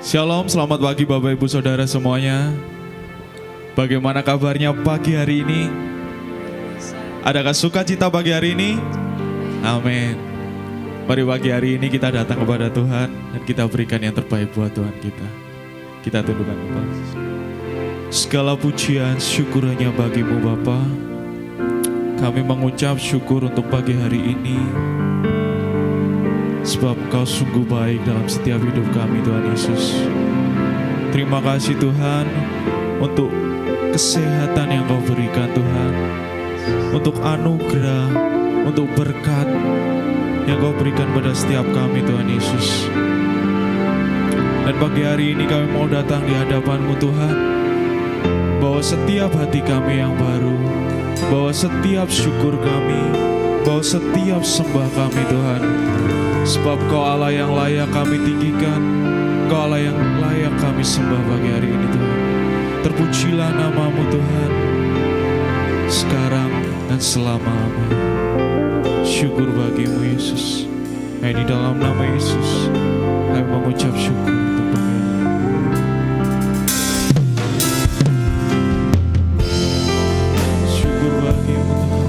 Shalom, selamat pagi Bapak Ibu Saudara semuanya. Bagaimana kabarnya pagi hari ini? Adakah sukacita pagi hari ini? Amin. Mari pagi hari ini kita datang kepada Tuhan dan kita berikan yang terbaik buat Tuhan kita. Kita tundukkan kepala. Segala pujian syukur hanya bagimu Bapa. Kami mengucap syukur untuk pagi hari ini, sebab Kau sungguh baik dalam setiap hidup kami Tuhan Yesus. Terima kasih Tuhan untuk kesehatan yang Kau berikan Tuhan, untuk anugerah, untuk berkat yang Kau berikan pada setiap kami Tuhan Yesus. Dan pagi hari ini kami mau datang di hadapan-Mu Tuhan, bawa setiap hati kami yang baru, bawa setiap syukur kami, bawa setiap sembah kami Tuhan. Sebab Kau Allah yang layak kami tinggikan, Kau Allah yang layak kami sembah pagi hari ini Tuhan. Terpujilah nama-Mu Tuhan, sekarang dan selama-lamanya. Syukur bagimu Yesus. Di dalam nama Yesus kami mengucap syukur untuk pagi hari ini. Syukur bagimu Tuhan.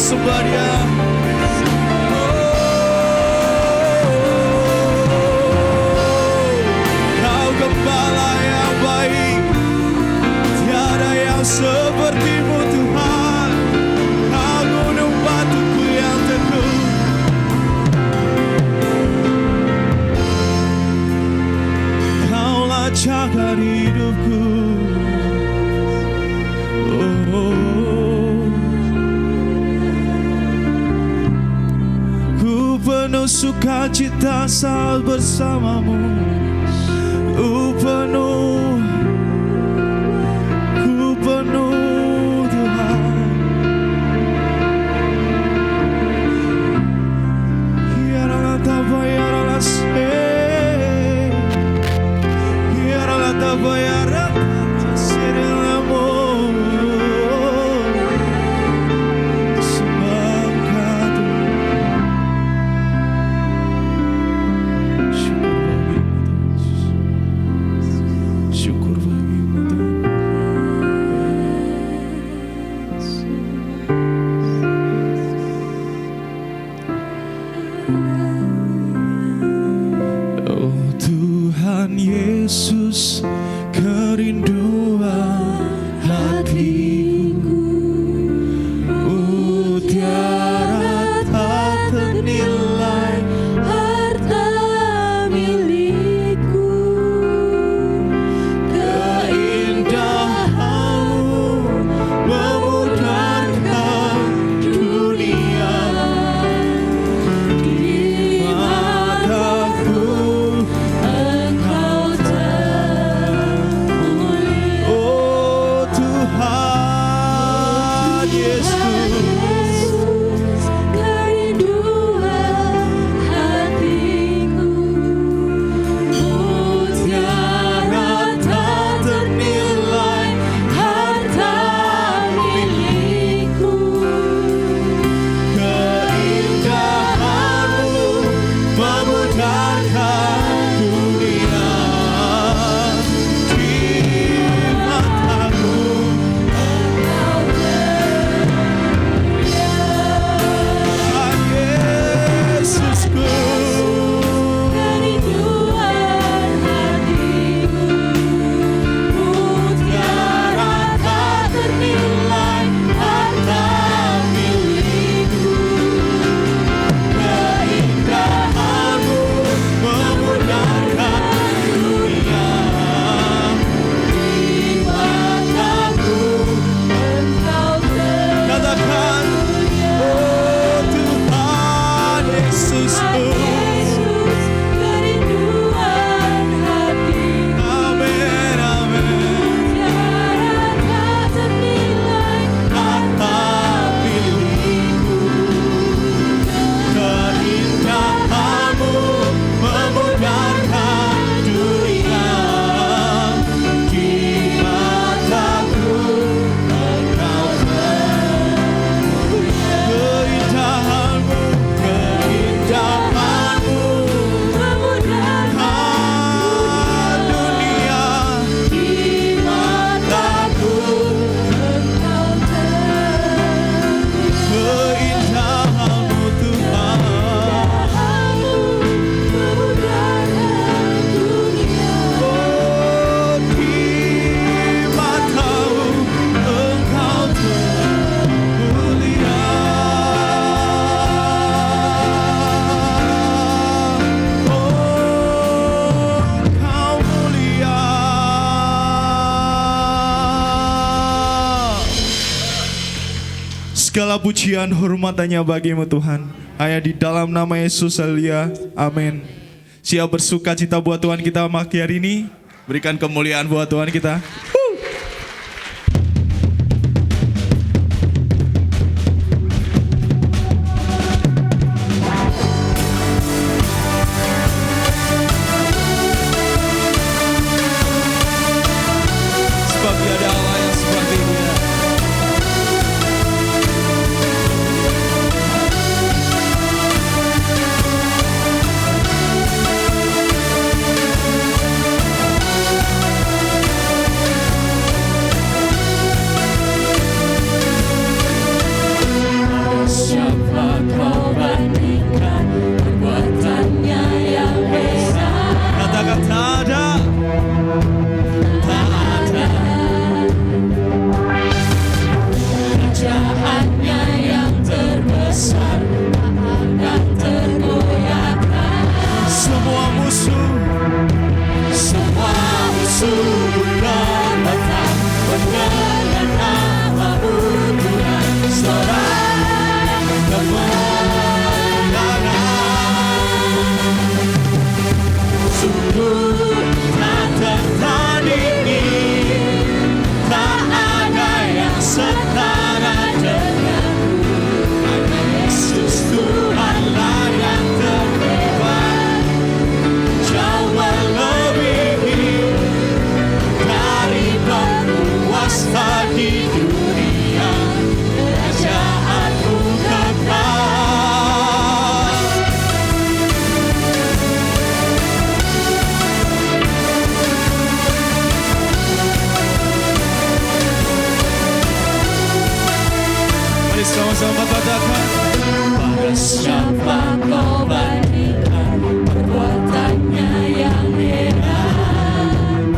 sembah Dia. Kau Gembala yang baik, tiada yang seperti-Mu Tuhan. Kau gunung batuku yang teguh, Kaulah jaga hidupku. Ku penuh sukacita saat bersamamu. Ku penuh Tuhan. Hiaralah tabayaralah se, hiaralah tabayaralah serelamu. Yesus, kerinduan hatiku, mutiara tak ternilai, harta milikku. Keindahan-Mu memudarkan dunia. Di mataku segala pujian hormat hanya bagi-Mu Tuhan. Hanya di dalam nama Yesus, haleluya, amin. Siap bersuka cita buat Tuhan kita pagi hari ini. Berikan kemuliaan buat Tuhan kita. Sebab tiada Allah yang seperti Dia. Mari sama-sama katakan. Pada siapa kau bandingkan perbuatannya yang heran?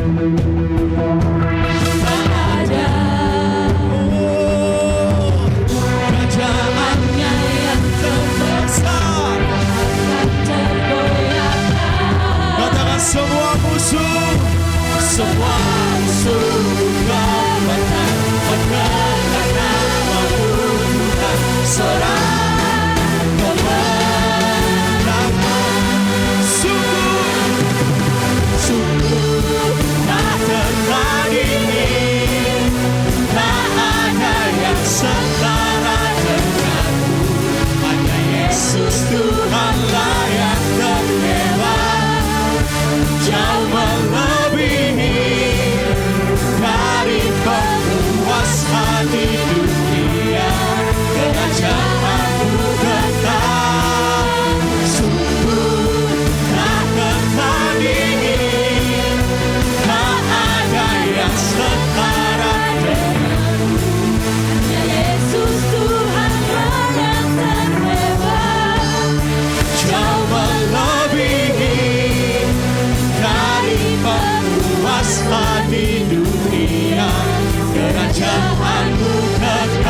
Tak ada. Kerajaannya yang terbesar akan tergoyahkan. Katakan semua musuh kau batang mendengar namamu Tuhan. Seorang kemenangan. Sungguh tak tertandingi, tak ada yang setara denganmu. Hanya Yesus Tuhanlah yang terhebat, jauh melebihi dari penguasa di dunia. Kerajaanmu kekal, sungguh tak tertandingi, tak ada yang setara denganmu. Hanya Yesus Tuhanlah yang terhebat, jauh melebihi dari penguasa di dunia. Kerajaanmu kekal.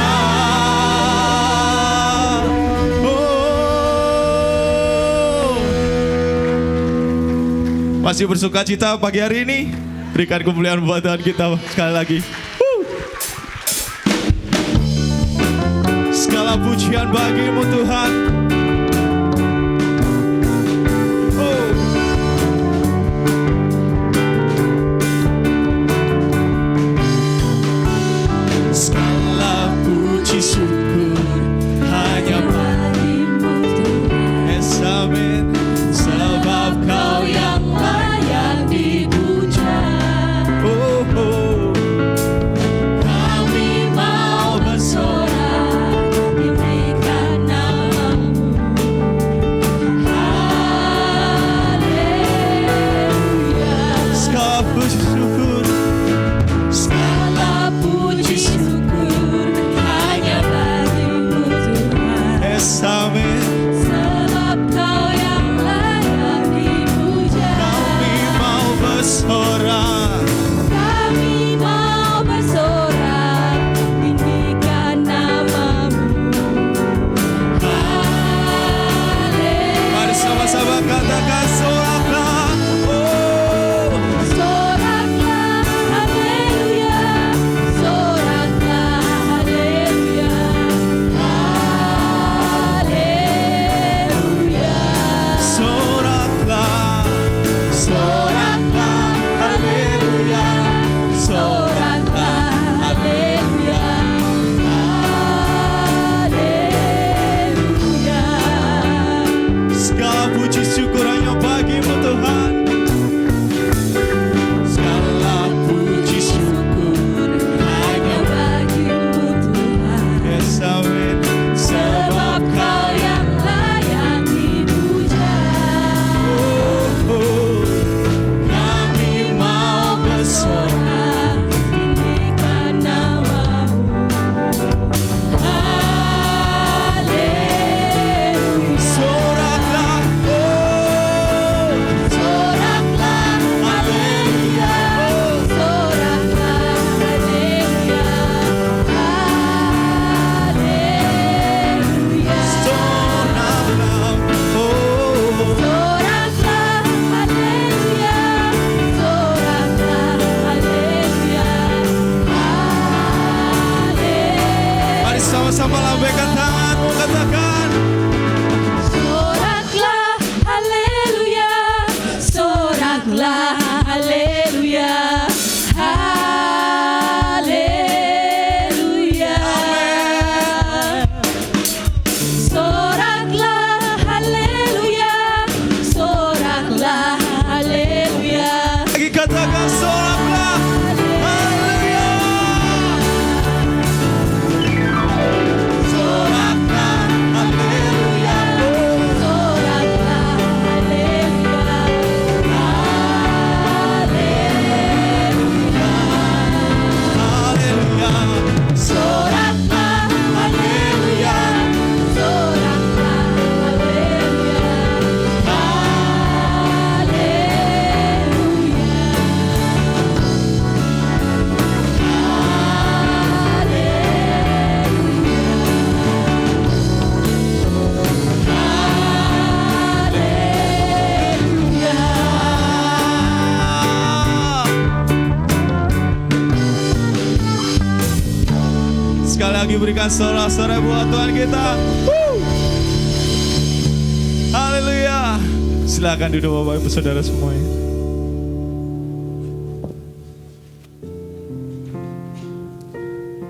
Masih bersuka cita pagi hari ini? Berikan kemuliaan buat Tuhan kita sekali lagi. Segala pujian bagimu Tuhan. Segala puji syukur hanya bagimu Tuhan. Yes, amin. Sebab kau yang layak dipuja. Kami mau bersorak tinggikan namamu. Haleluya. Segala puji syukur. Segala puji syukur hanya bagimu Tuhan. Yes, amin. Sebab kau yang layak dipuja. Kami mau bersorak. Kami mau bersorak tinggikan namamu. Haleluya. Mari sama-sama katakan soraklah. Soraklah haleluya. Soraklah haleluya. Haleluya. Soraklah. Soraklah haleluya. Soraklah haleluya. Haleluya. Segala puji syukur hanya bagimu Tuhan. Segala puji syukur hanya bagimu Tuhan. Yes, amin. Sebab kau yang layak dipuja. Kami mau bersorak tinggikan namamu. Haleluya. Soraklah. Soraklah haleluya. Soraklah haleluya. Haleluya. Soraklah. Soraklah haleluya. Soraklah haleluya. Haleluya. Mari sama-sama lambaikan tanganmu, katakan. Soraklah haleluya. Soraklah haleluya. Haleluya. Soraklah haleluya. Soraklah haleluya. Lagi katakan soraklah. Haleluya. Soraklah haleluya. Sekali lagi berikan sorak-sorai buat Tuhan kita. Haleluya. Silakan duduk Bapak Ibu Saudara semuanya.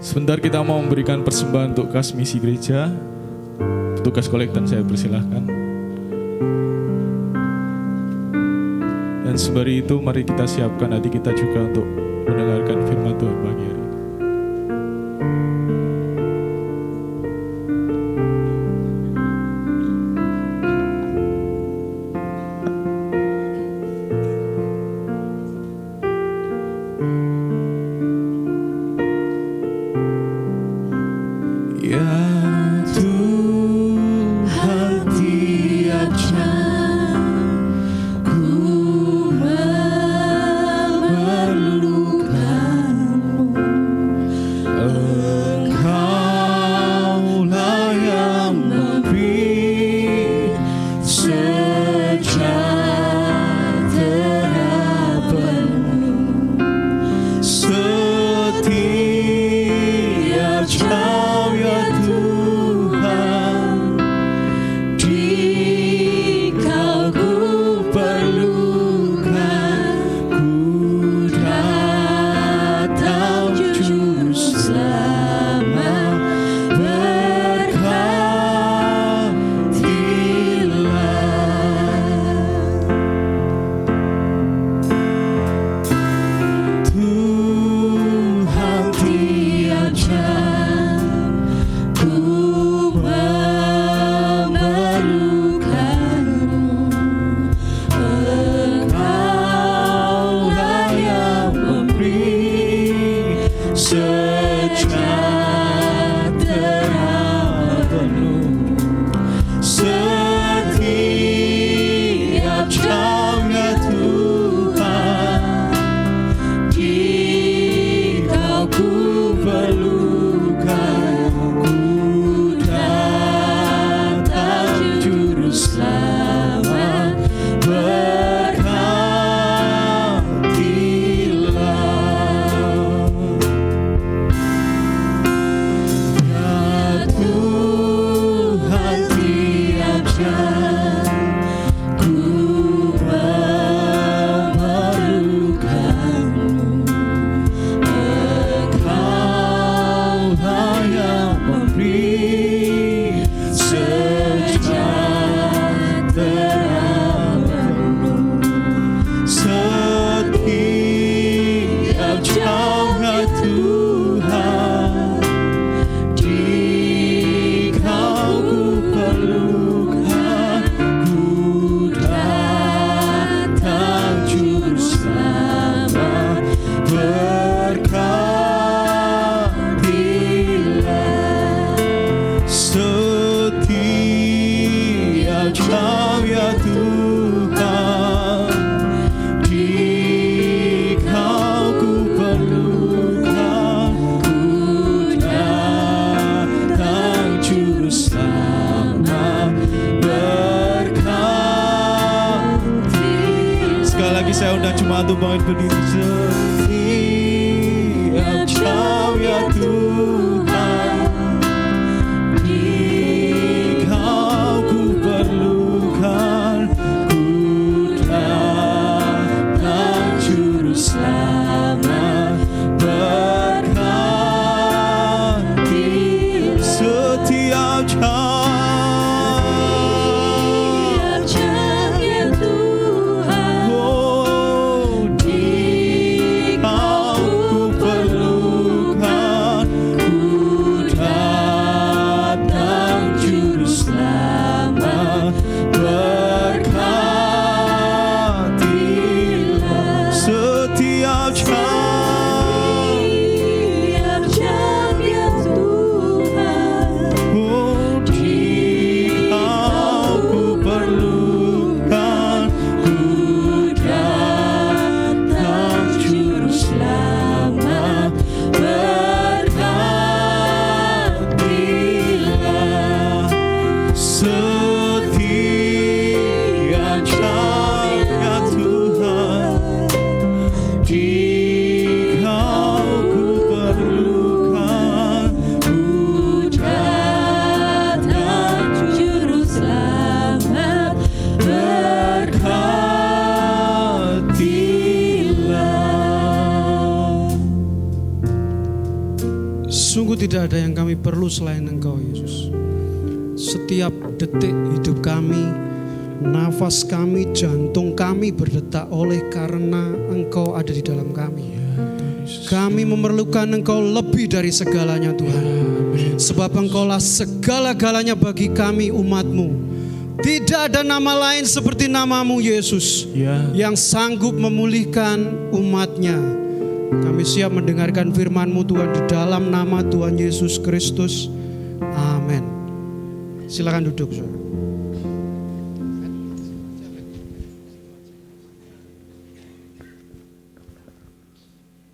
Sebentar kita mau memberikan persembahan untuk kas misi gereja. Petugas kolektan saya persilahkan. Dan sembari itu mari kita siapkan hati kita juga untuk mendengarkan firman Tuhan pagi hari ini. Ya Tuhan, tiap jam ku memerlukan-Mu. Engkaulah yang memberi sejahtera penuh setiap jam, ya Tuhan. Jika ku perlukan, ku datang Juru Selamat. Tuhan, tiap jam ku memerlukan-Mu. Engkaulah yang memberi sejahtera penuh setiap jam, ya Tuhan. Jika ku perlukan, ku datang Juru Selamat. Berkatilah. Ya Tuhan, tiap jam ku memerlukan-Mu. Engkaulah yang memberi sejahtera penuh setiap jam, ya Tuhan. Jika ku perlukan, ku datang Juru Selamat. Berkatilah setiap jam, ya Tuhan. Jika ku perlukan, ku datang Juru Selamat. Berkatilah. Sekali lagi saya undang jemaat untuk bangkit berdiri. Setiap jam, ya Tuhan. Jika ku perlukan, ku datang Juru Selamat. Berkati setiap jam. Setiap jam, ya Tuhan. Oh, jika selain Engkau Yesus. Setiap detik hidup kami, nafas kami, jantung kami berdetak oleh karena Engkau ada di dalam kami. Kami memerlukan Engkau lebih dari segalanya Tuhan. Sebab Engkaulah segala-galanya bagi kami umat-Mu. Tidak ada nama lain seperti nama-Mu Yesus yang sanggup memulihkan umat-Nya. Kami siap mendengarkan firman-Mu Tuhan di dalam nama Tuhan Yesus Kristus. Amin. Silakan duduk, saudara.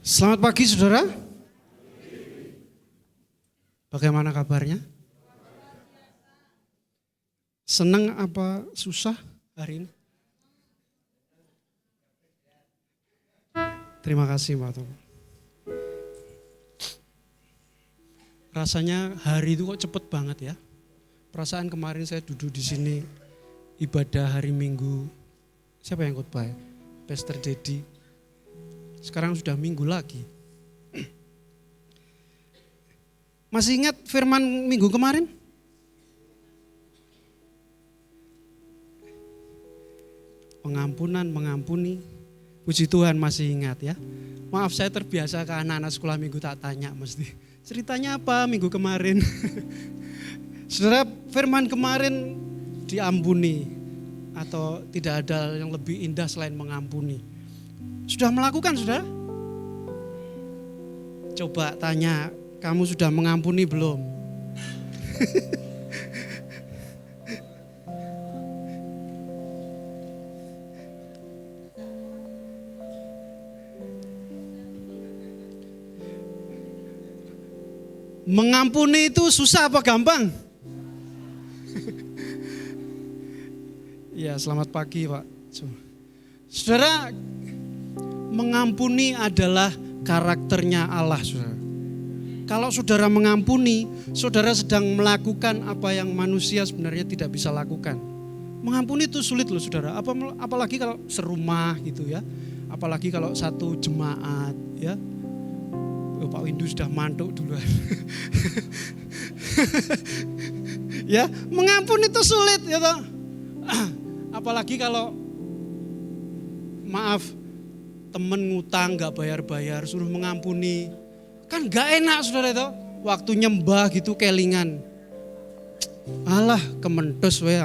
Selamat pagi, saudara. Bagaimana kabarnya? Senang apa susah hari ini? Terima kasih, Pak Tom. Rasanya hari itu kok cepet banget ya. Perasaan kemarin saya duduk di sini ibadah hari Minggu. Siapa yang khotbah? Pastor Dedi. Sekarang sudah Minggu lagi. Masih ingat firman Minggu kemarin? Pengampunan, mengampuni. Puji Tuhan masih ingat ya. Maaf saya terbiasa ke anak-anak sekolah minggu tak tanya mesti. Ceritanya apa minggu kemarin? Saudara, firman kemarin diampuni. Atau tidak ada yang lebih indah selain mengampuni. Sudah melakukan saudara? Coba tanya, kamu sudah mengampuni belum? Mengampuni itu susah apa gampang? Ya, selamat pagi Pak. Saudara, mengampuni adalah karakternya Allah, saudara. Kalau saudara mengampuni, saudara sedang melakukan apa yang manusia sebenarnya tidak bisa lakukan. Mengampuni itu sulit loh saudara, apalagi kalau serumah gitu ya. Apalagi kalau satu jemaat ya. Oh, Pak Windu sudah mantuk duluan. Ya, mengampuni itu sulit ya toh. Apalagi kalau maaf temen ngutang gak bayar-bayar suruh mengampuni. Kan gak enak saudara itu. Waktu nyembah gitu kelingan. Alah kementus we.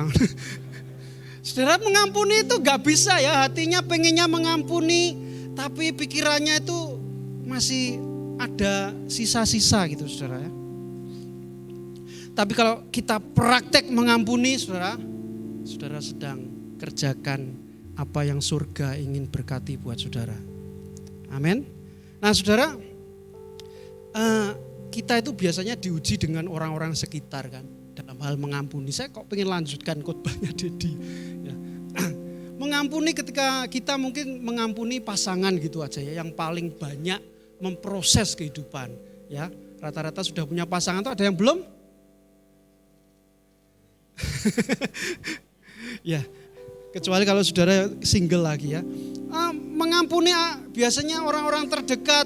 Saudara, mengampuni itu gak bisa ya. Hatinya pengennya mengampuni. Tapi pikirannya itu masih ada sisa-sisa gitu saudara ya. Tapi kalau kita praktek mengampuni saudara, saudara sedang kerjakan apa yang surga ingin berkati buat saudara. Amin. Nah saudara, kita itu biasanya diuji dengan orang-orang sekitar kan, dalam hal mengampuni. Saya kok pengen lanjutkan khotbahnya Dedi. Ya. Mengampuni ketika kita mungkin mengampuni pasangan gitu aja ya, yang paling banyak memproses kehidupan. Ya, rata-rata sudah punya pasangan tuh ada yang belum? Ya, kecuali kalau saudara single lagi ya. Mengampuni biasanya orang-orang terdekat,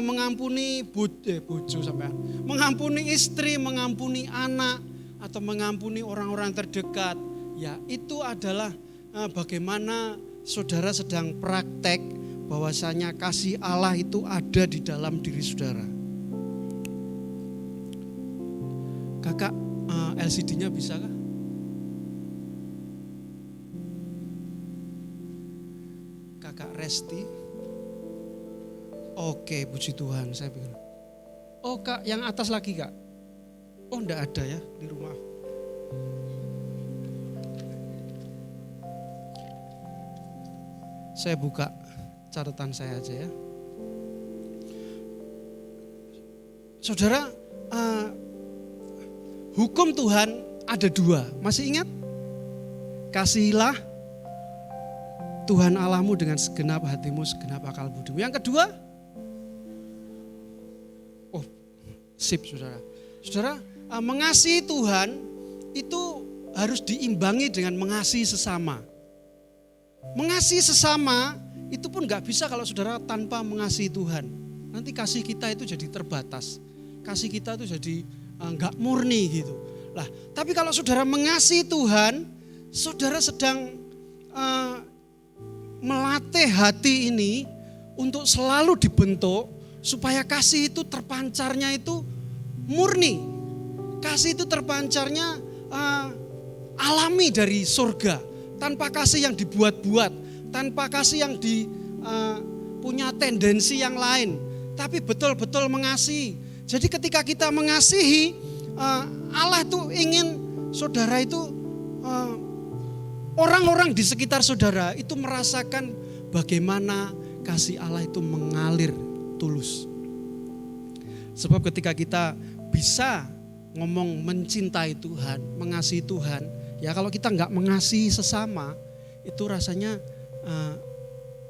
mengampuni bojo sampai, mengampuni istri, mengampuni anak, atau mengampuni orang-orang terdekat. Ya, itu adalah bagaimana saudara sedang praktek bahwasanya kasih Allah itu ada di dalam diri saudara. Kakak, LCD-nya bisa kah? Kakak Resti. Oke, puji Tuhan, saya pikir. Oh kak, yang atas lagi kak? Oh enggak ada ya di rumah. Saya buka catatan saya aja ya. Saudara, hukum Tuhan ada dua. Masih ingat? Kasihilah Tuhan Allahmu dengan segenap hatimu, segenap akal budimu. Yang kedua, sip saudara. Saudara, mengasihi Tuhan itu harus diimbangi dengan mengasihi sesama. Mengasihi sesama itu pun gak bisa kalau saudara tanpa mengasihi Tuhan. Nanti kasih kita itu jadi terbatas. Kasih kita itu jadi enggak murni gitu. Lah, tapi kalau saudara mengasihi Tuhan, saudara sedang melatih hati ini untuk selalu dibentuk supaya kasih itu terpancarnya itu murni. Kasih itu terpancarnya alami dari surga, tanpa kasih yang dibuat-buat, tanpa kasih yang punya tendensi yang lain, tapi betul-betul mengasihi. Jadi ketika kita mengasihi, Allah itu ingin saudara itu orang-orang di sekitar saudara itu merasakan bagaimana kasih Allah itu mengalir tulus. Sebab ketika kita bisa ngomong mencintai Tuhan, mengasihi Tuhan, ya kalau kita nggak mengasihi sesama, itu rasanya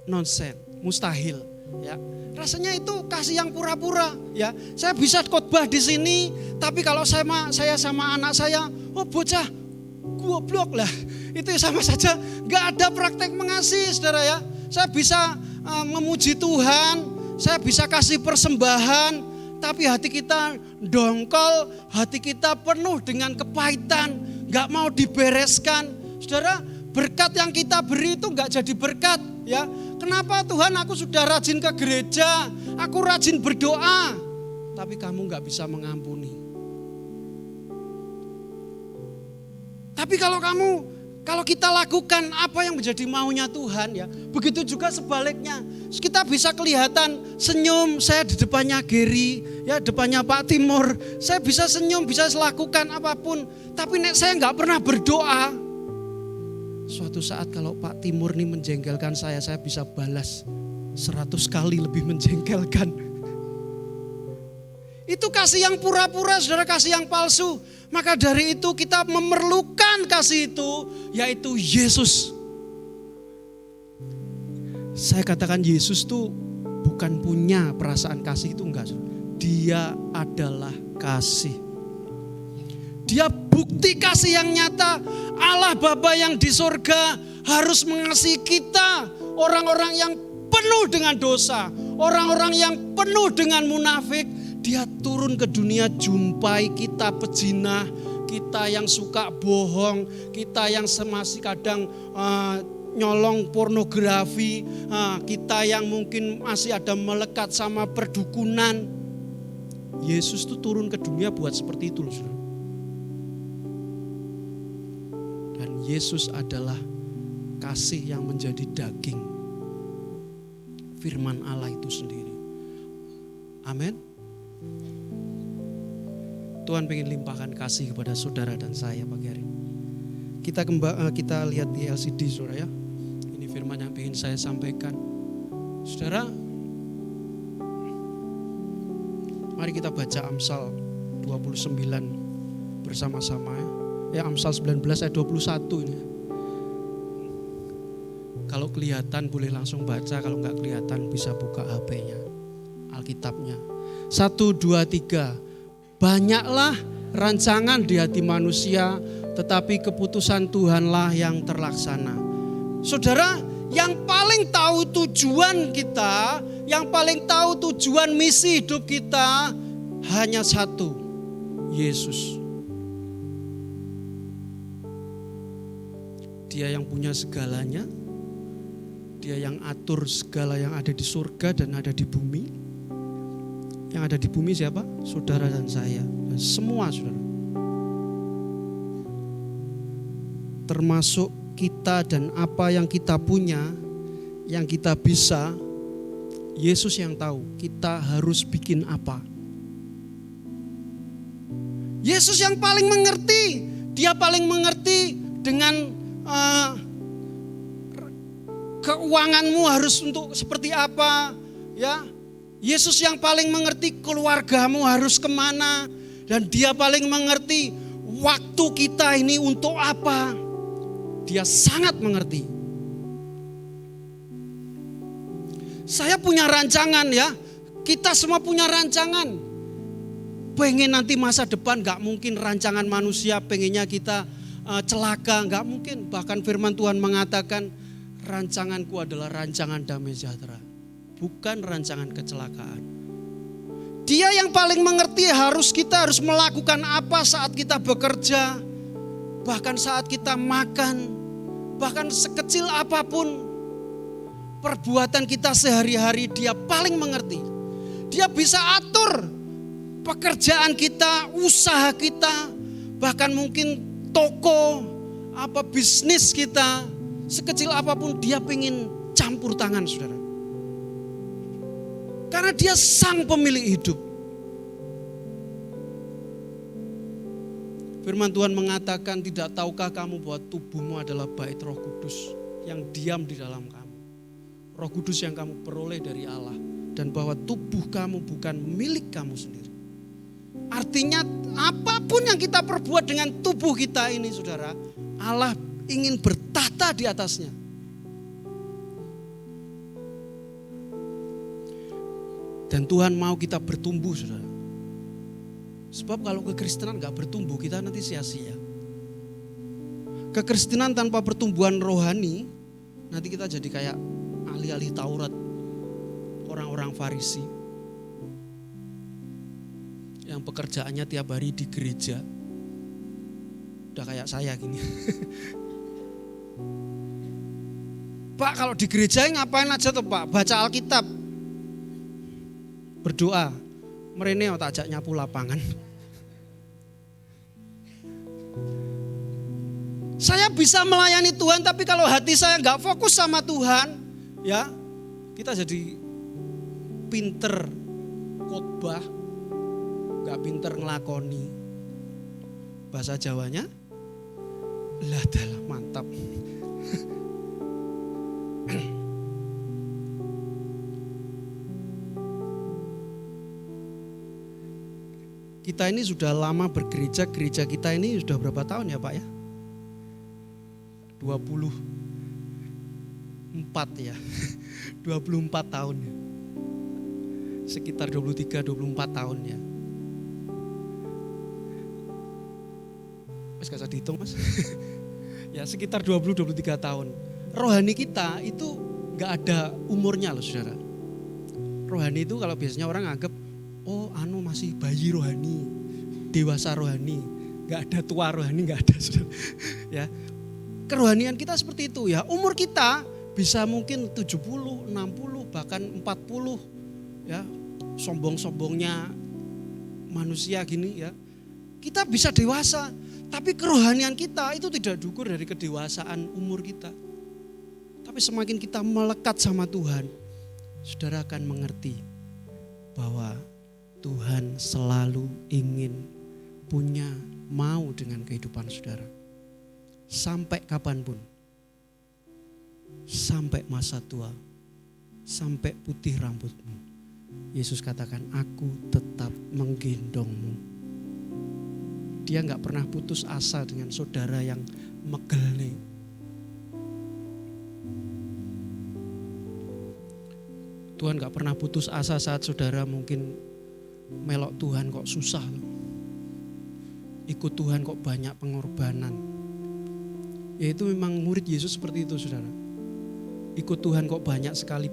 nonsen, mustahil. Ya, rasanya itu kasih yang pura-pura. Ya, saya bisa khotbah di sini, tapi kalau saya sama anak saya, oh bocah, goblok lah. Itu sama saja, nggak ada praktek mengasihi, saudara ya. Saya bisa memuji Tuhan, saya bisa kasih persembahan, tapi hati kita dongkol, hati kita penuh dengan kepahitan, nggak mau dibereskan. Saudara, berkat yang kita beri itu nggak jadi berkat, ya. Kenapa Tuhan, aku sudah rajin ke gereja, aku rajin berdoa, tapi kamu nggak bisa mengampuni. Tapi kalau kita lakukan apa yang menjadi maunya Tuhan, ya, begitu juga sebaliknya. Kita bisa kelihatan senyum, saya di depannya Gary, ya depannya Pak Timur, saya bisa senyum, bisa lakukan apapun. Tapi saya nggak pernah berdoa. Suatu saat kalau Pak Timur ini menjengkelkan saya bisa balas 100 kali lebih menjengkelkan. Itu kasih yang pura-pura, saudara, kasih yang palsu. Maka dari itu kita memerlukan kasih itu, yaitu Yesus. Saya katakan Yesus tuh bukan punya perasaan kasih, itu enggak. Dia adalah kasih. Dia bukti kasih yang nyata. Allah Bapa yang di surga harus mengasihi kita, orang-orang yang penuh dengan dosa, orang-orang yang penuh dengan munafik. Dia turun ke dunia, jumpai kita pezina, kita yang suka bohong, kita yang masih kadang nyolong pornografi, kita yang mungkin masih ada melekat sama perdukunan. Yesus tuh turun ke dunia buat seperti itu loh, saudara. Dan Yesus adalah kasih yang menjadi daging, firman Allah itu sendiri. Amin. Tuhan pengen limpahkan kasih kepada saudara dan saya pagi hari ini. Kita lihat di LCD, saudara ya. Ini firman yang pengen saya sampaikan. Saudara, mari kita baca Amsal 29 bersama-sama ya. Ya, Amsal 19 ayat 21 ini. Kalau kelihatan boleh langsung baca, kalau enggak kelihatan bisa buka HP-nya, Alkitabnya. 1, 2, 3. Banyaklah rancangan di hati manusia, tetapi keputusan Tuhanlah yang terlaksana. Saudara, yang paling tahu tujuan kita, yang paling tahu tujuan misi hidup kita hanya satu, Yesus. Dia yang punya segalanya, dia yang atur segala yang ada di surga dan ada di bumi. Yang ada di bumi siapa? Saudara dan saya, dan semua saudara. Termasuk kita dan apa yang kita punya, yang kita bisa, Yesus yang tahu kita harus bikin apa. Yesus yang paling mengerti, dia paling mengerti dengan keuanganmu harus untuk seperti apa, ya. Yesus yang paling mengerti keluargamu harus kemana, dan dia paling mengerti waktu kita ini untuk apa. Dia sangat mengerti. Saya punya rancangan ya, kita semua punya rancangan. Pengen nanti masa depan, gak mungkin rancangan manusia pengennya kita celaka, gak mungkin. Bahkan firman Tuhan mengatakan, rancanganku adalah rancangan damai sejahtera, bukan rancangan kecelakaan. Dia yang paling mengerti kita harus melakukan apa saat kita bekerja, bahkan saat kita makan, bahkan sekecil apapun perbuatan kita sehari-hari, Dia paling mengerti. Dia bisa atur pekerjaan kita, usaha kita, bahkan mungkin toko, bisnis kita, sekecil apapun Dia pengen campur tangan, saudara. Karena Dia sang pemilik hidup. Firman Tuhan mengatakan, tidak tahukah kamu bahwa tubuhmu adalah bait Roh Kudus yang diam di dalam kamu. Roh Kudus yang kamu peroleh dari Allah. Dan bahwa tubuh kamu bukan milik kamu sendiri. Artinya apapun yang kita perbuat dengan tubuh kita ini, saudara, Allah ingin bertata di atasnya. Dan Tuhan mau kita bertumbuh, saudara. Sebab kalau kekristenan gak bertumbuh, kita nanti sia-sia. Kekristenan tanpa pertumbuhan rohani, nanti kita jadi kayak ahli-ahli Taurat, orang-orang Farisi, yang pekerjaannya tiap hari di gereja. Udah kayak saya gini. Pak, kalau di gereja ngapain aja tuh Pak? Baca Alkitab, berdoa, merene tak ajak nyapu lapangan. Saya bisa melayani Tuhan, tapi kalau hati saya gak fokus sama Tuhan, ya kita jadi pinter khotbah, gak pinter ngelakoni. Bahasa Jawanya, lah dalah mantap. Kita ini sudah lama bergereja, gereja kita ini sudah berapa tahun ya Pak ya? 24 ya. 24 tahun ya. Sekitar 23-24 tahun ya. Mas gak usah dihitung Mas. Ya sekitar 20-23 tahun. Rohani kita itu gak ada umurnya loh saudara. Rohani itu kalau biasanya orang anggap, oh masih bayi rohani, dewasa rohani, gak ada tua rohani, gak ada saudara. Ya, kerohanian kita seperti itu ya. Umur kita bisa mungkin 70, 60, bahkan 40 ya. Sombong-sombongnya manusia gini ya. Kita bisa dewasa, tapi kerohanian kita itu tidak diukur dari kedewasaan umur kita. Tapi semakin kita melekat sama Tuhan, saudara akan mengerti bahwa Tuhan selalu ingin mau dengan kehidupan saudara. Sampai kapanpun. Sampai masa tua. Sampai putih rambutmu. Yesus katakan, aku tetap menggendongmu. Dia gak pernah putus asa dengan saudara yang megelne. Tuhan gak pernah putus asa saat saudara mungkin melok Tuhan kok susah. Ikut Tuhan kok banyak pengorbanan. Ya itu memang murid Yesus seperti itu saudara. Ikut Tuhan kok banyak sekali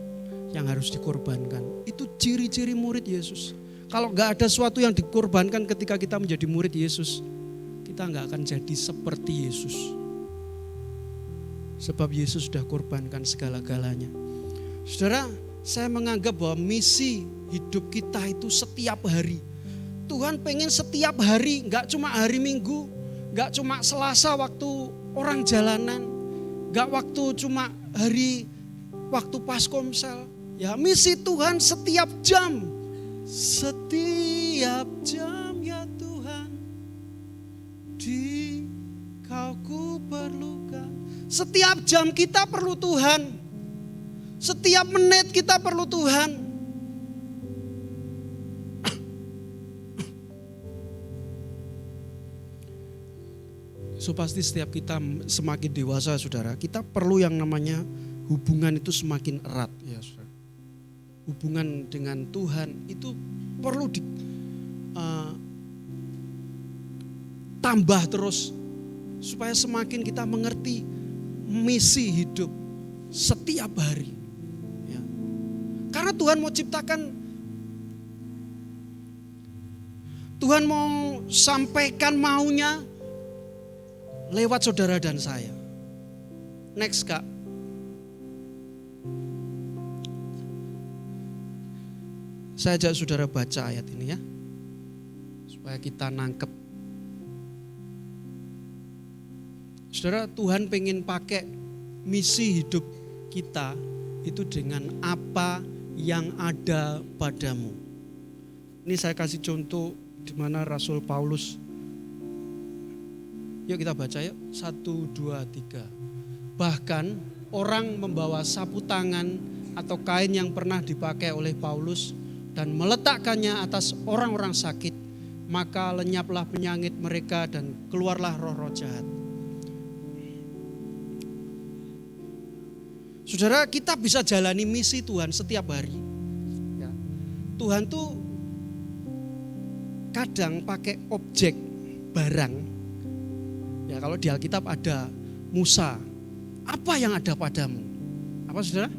yang harus dikorbankan. Itu ciri-ciri murid Yesus. Kalau gak ada sesuatu yang dikorbankan ketika kita menjadi murid Yesus, kita gak akan jadi seperti Yesus. Sebab Yesus sudah korbankan segala-galanya. Saudara, saya menganggap bahwa misi hidup kita itu setiap hari. Tuhan pengen setiap hari, gak cuma hari Minggu, gak cuma Selasa waktu orang jalanan, gak waktu cuma hari waktu Paskomsel. Ya, misi Tuhan setiap jam. Setiap jam ya Tuhan, di Kau ku perlukan. Setiap jam kita perlu Tuhan. Setiap menit kita perlu Tuhan. So pasti setiap kita semakin dewasa saudara, kita perlu yang namanya hubungan itu semakin erat ya saudara. Hubungan dengan Tuhan itu perlu tambah terus supaya semakin kita mengerti misi hidup setiap hari. Ya. Karena Tuhan mau ciptakan Tuhan mau sampaikan maunya lewat saudara dan saya. Next Kak. Saya ajak saudara baca ayat ini ya. Supaya kita nangkep. Saudara, Tuhan pengen pakai misi hidup kita itu dengan apa yang ada padamu. Ini saya kasih contoh di mana Rasul Paulus. Yuk kita baca yuk. 1, 2, 3. Bahkan orang membawa sapu tangan atau kain yang pernah dipakai oleh Paulus dan meletakkannya atas orang-orang sakit, maka lenyaplah penyakit mereka dan keluarlah roh-roh jahat. Saudara, kita bisa jalani misi Tuhan setiap hari. Ya. Tuhan tuh kadang pakai objek, barang. Ya, kalau di Alkitab ada Musa. Apa yang ada padamu? Apa saudara?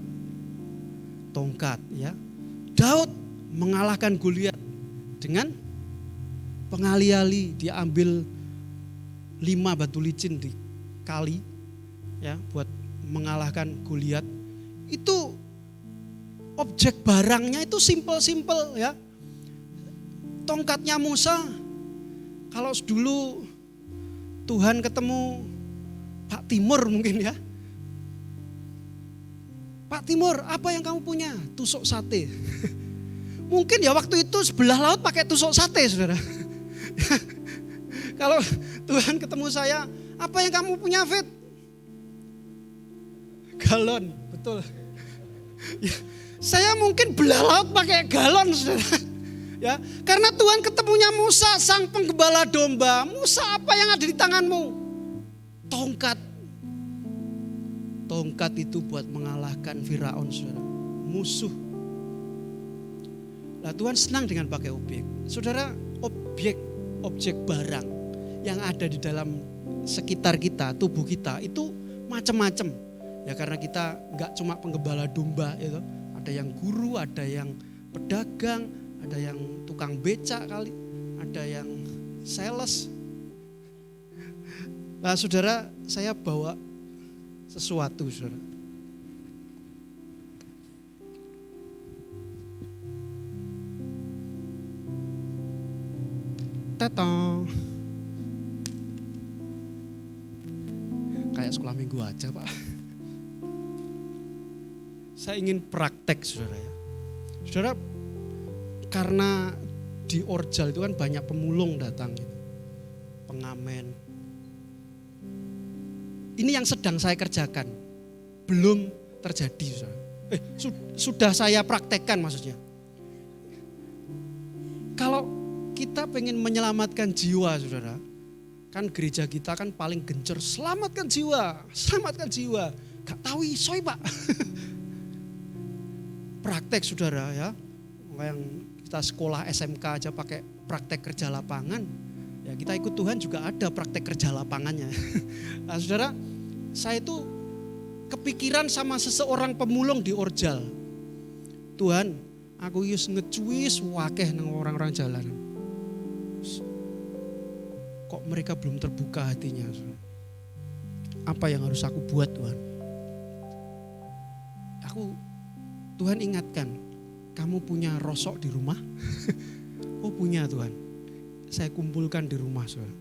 Tongkat. Ya. Daud mengalahkan Goliat dengan pengali-ali. Dia ambil 5 batu licin di kali, ya, buat mengalahkan Goliat. Itu objek barangnya itu simple-simple ya. Tongkatnya Musa, kalau dulu Tuhan ketemu Pak Timur mungkin ya. Pak Timur, apa yang kamu punya? Tusuk sate. Mungkin ya waktu itu sebelah laut pakai tusuk sate, saudara. Kalau Tuhan ketemu saya, apa yang kamu punya, Fit? Galon, betul. Ya, saya mungkin belah laut pakai galon, saudara. Ya, karena Tuhan ketemunya Musa, sang penggembala domba. Musa, apa yang ada di tanganmu? Tongkat. Tongkat itu buat mengalahkan Firaun, saudara. Musuh. Nah, Tuhan senang dengan pakai objek. Saudara, objek barang yang ada di dalam sekitar kita, tubuh kita itu macam-macam. Ya karena kita nggak cuma penggembala domba itu, ada yang guru, ada yang pedagang, ada yang tukang becak kali, ada yang sales. Nah, saudara, saya bawa sesuatu, saudara. Tetong. Kayak sekolah minggu aja, Pak. Saya ingin praktek, saudara ya. Saudara, karena di Orjal itu kan banyak pemulung datang gitu. Pengamen. Ini yang sedang saya kerjakan. Belum terjadi, saudara. Sudah saya praktekkan maksudnya. Kalau kita pengen menyelamatkan jiwa, saudara. Kan gereja kita kan paling gencar, selamatkan jiwa, selamatkan jiwa. Gak tahu isoy, Pak. Praktek, saudara ya. Yang kita sekolah SMK aja pakai praktek kerja lapangan. Ya kita ikut Tuhan juga ada praktek kerja lapangannya. Nah, saudara, saya itu kepikiran sama seseorang pemulung di Orjal. Tuhan, aku yus ngecuis wakeh nang orang-orang jalanan. Kok mereka belum terbuka hatinya? Apa yang harus aku buat, Tuhan? Tuhan ingatkan, kamu punya rosok di rumah? Oh punya, Tuhan. Saya kumpulkan di rumah, saudara.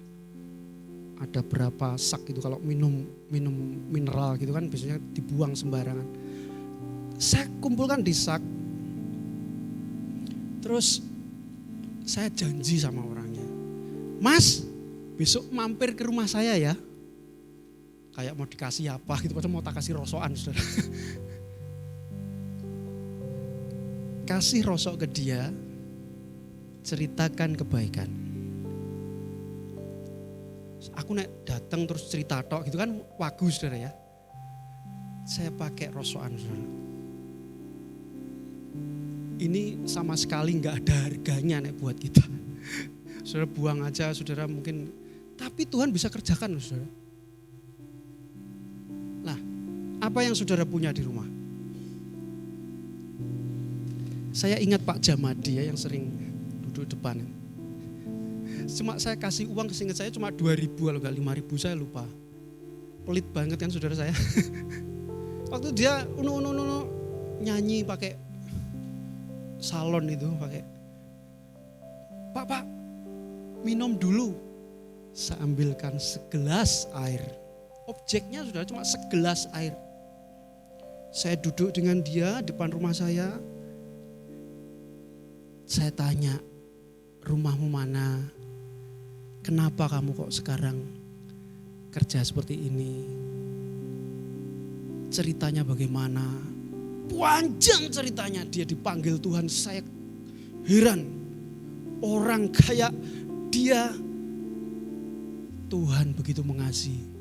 Ada berapa sak itu kalau minum mineral gitu kan biasanya dibuang sembarangan. Saya kumpulkan di sak. Terus saya janji sama orangnya, Mas, besok mampir ke rumah saya ya. Kayak mau dikasih apa gitu, padahal mau tak kasih rosokan, saudara. Kasih rosok ke dia, ceritakan kebaikan. Aku nek datang terus cerita tok gitu kan wagu, saudara ya. Saya pakai rosokan, saudara. Ini sama sekali nggak ada harganya nek buat kita. Saudara buang aja, saudara mungkin. Tapi Tuhan bisa kerjakan, saudara. Nah, apa yang saudara punya di rumah? Saya ingat Pak Jamadi ya yang sering duduk depan. Cuma saya kasih uang, seingat saya cuma 2.000 kalau enggak 5.000, saya lupa. Pelit banget kan saudara saya. Waktu dia nyanyi pakai salon itu, pakai Pak, minum dulu. Saya ambilkan segelas air. Objeknya sudah cuma segelas air. Saya duduk dengan dia depan rumah saya. Saya tanya, rumahmu mana? Kenapa kamu kok sekarang kerja seperti ini? Ceritanya bagaimana? Panjang ceritanya, dia dipanggil Tuhan. Saya heran, orang kayak dia Tuhan begitu mengasihi.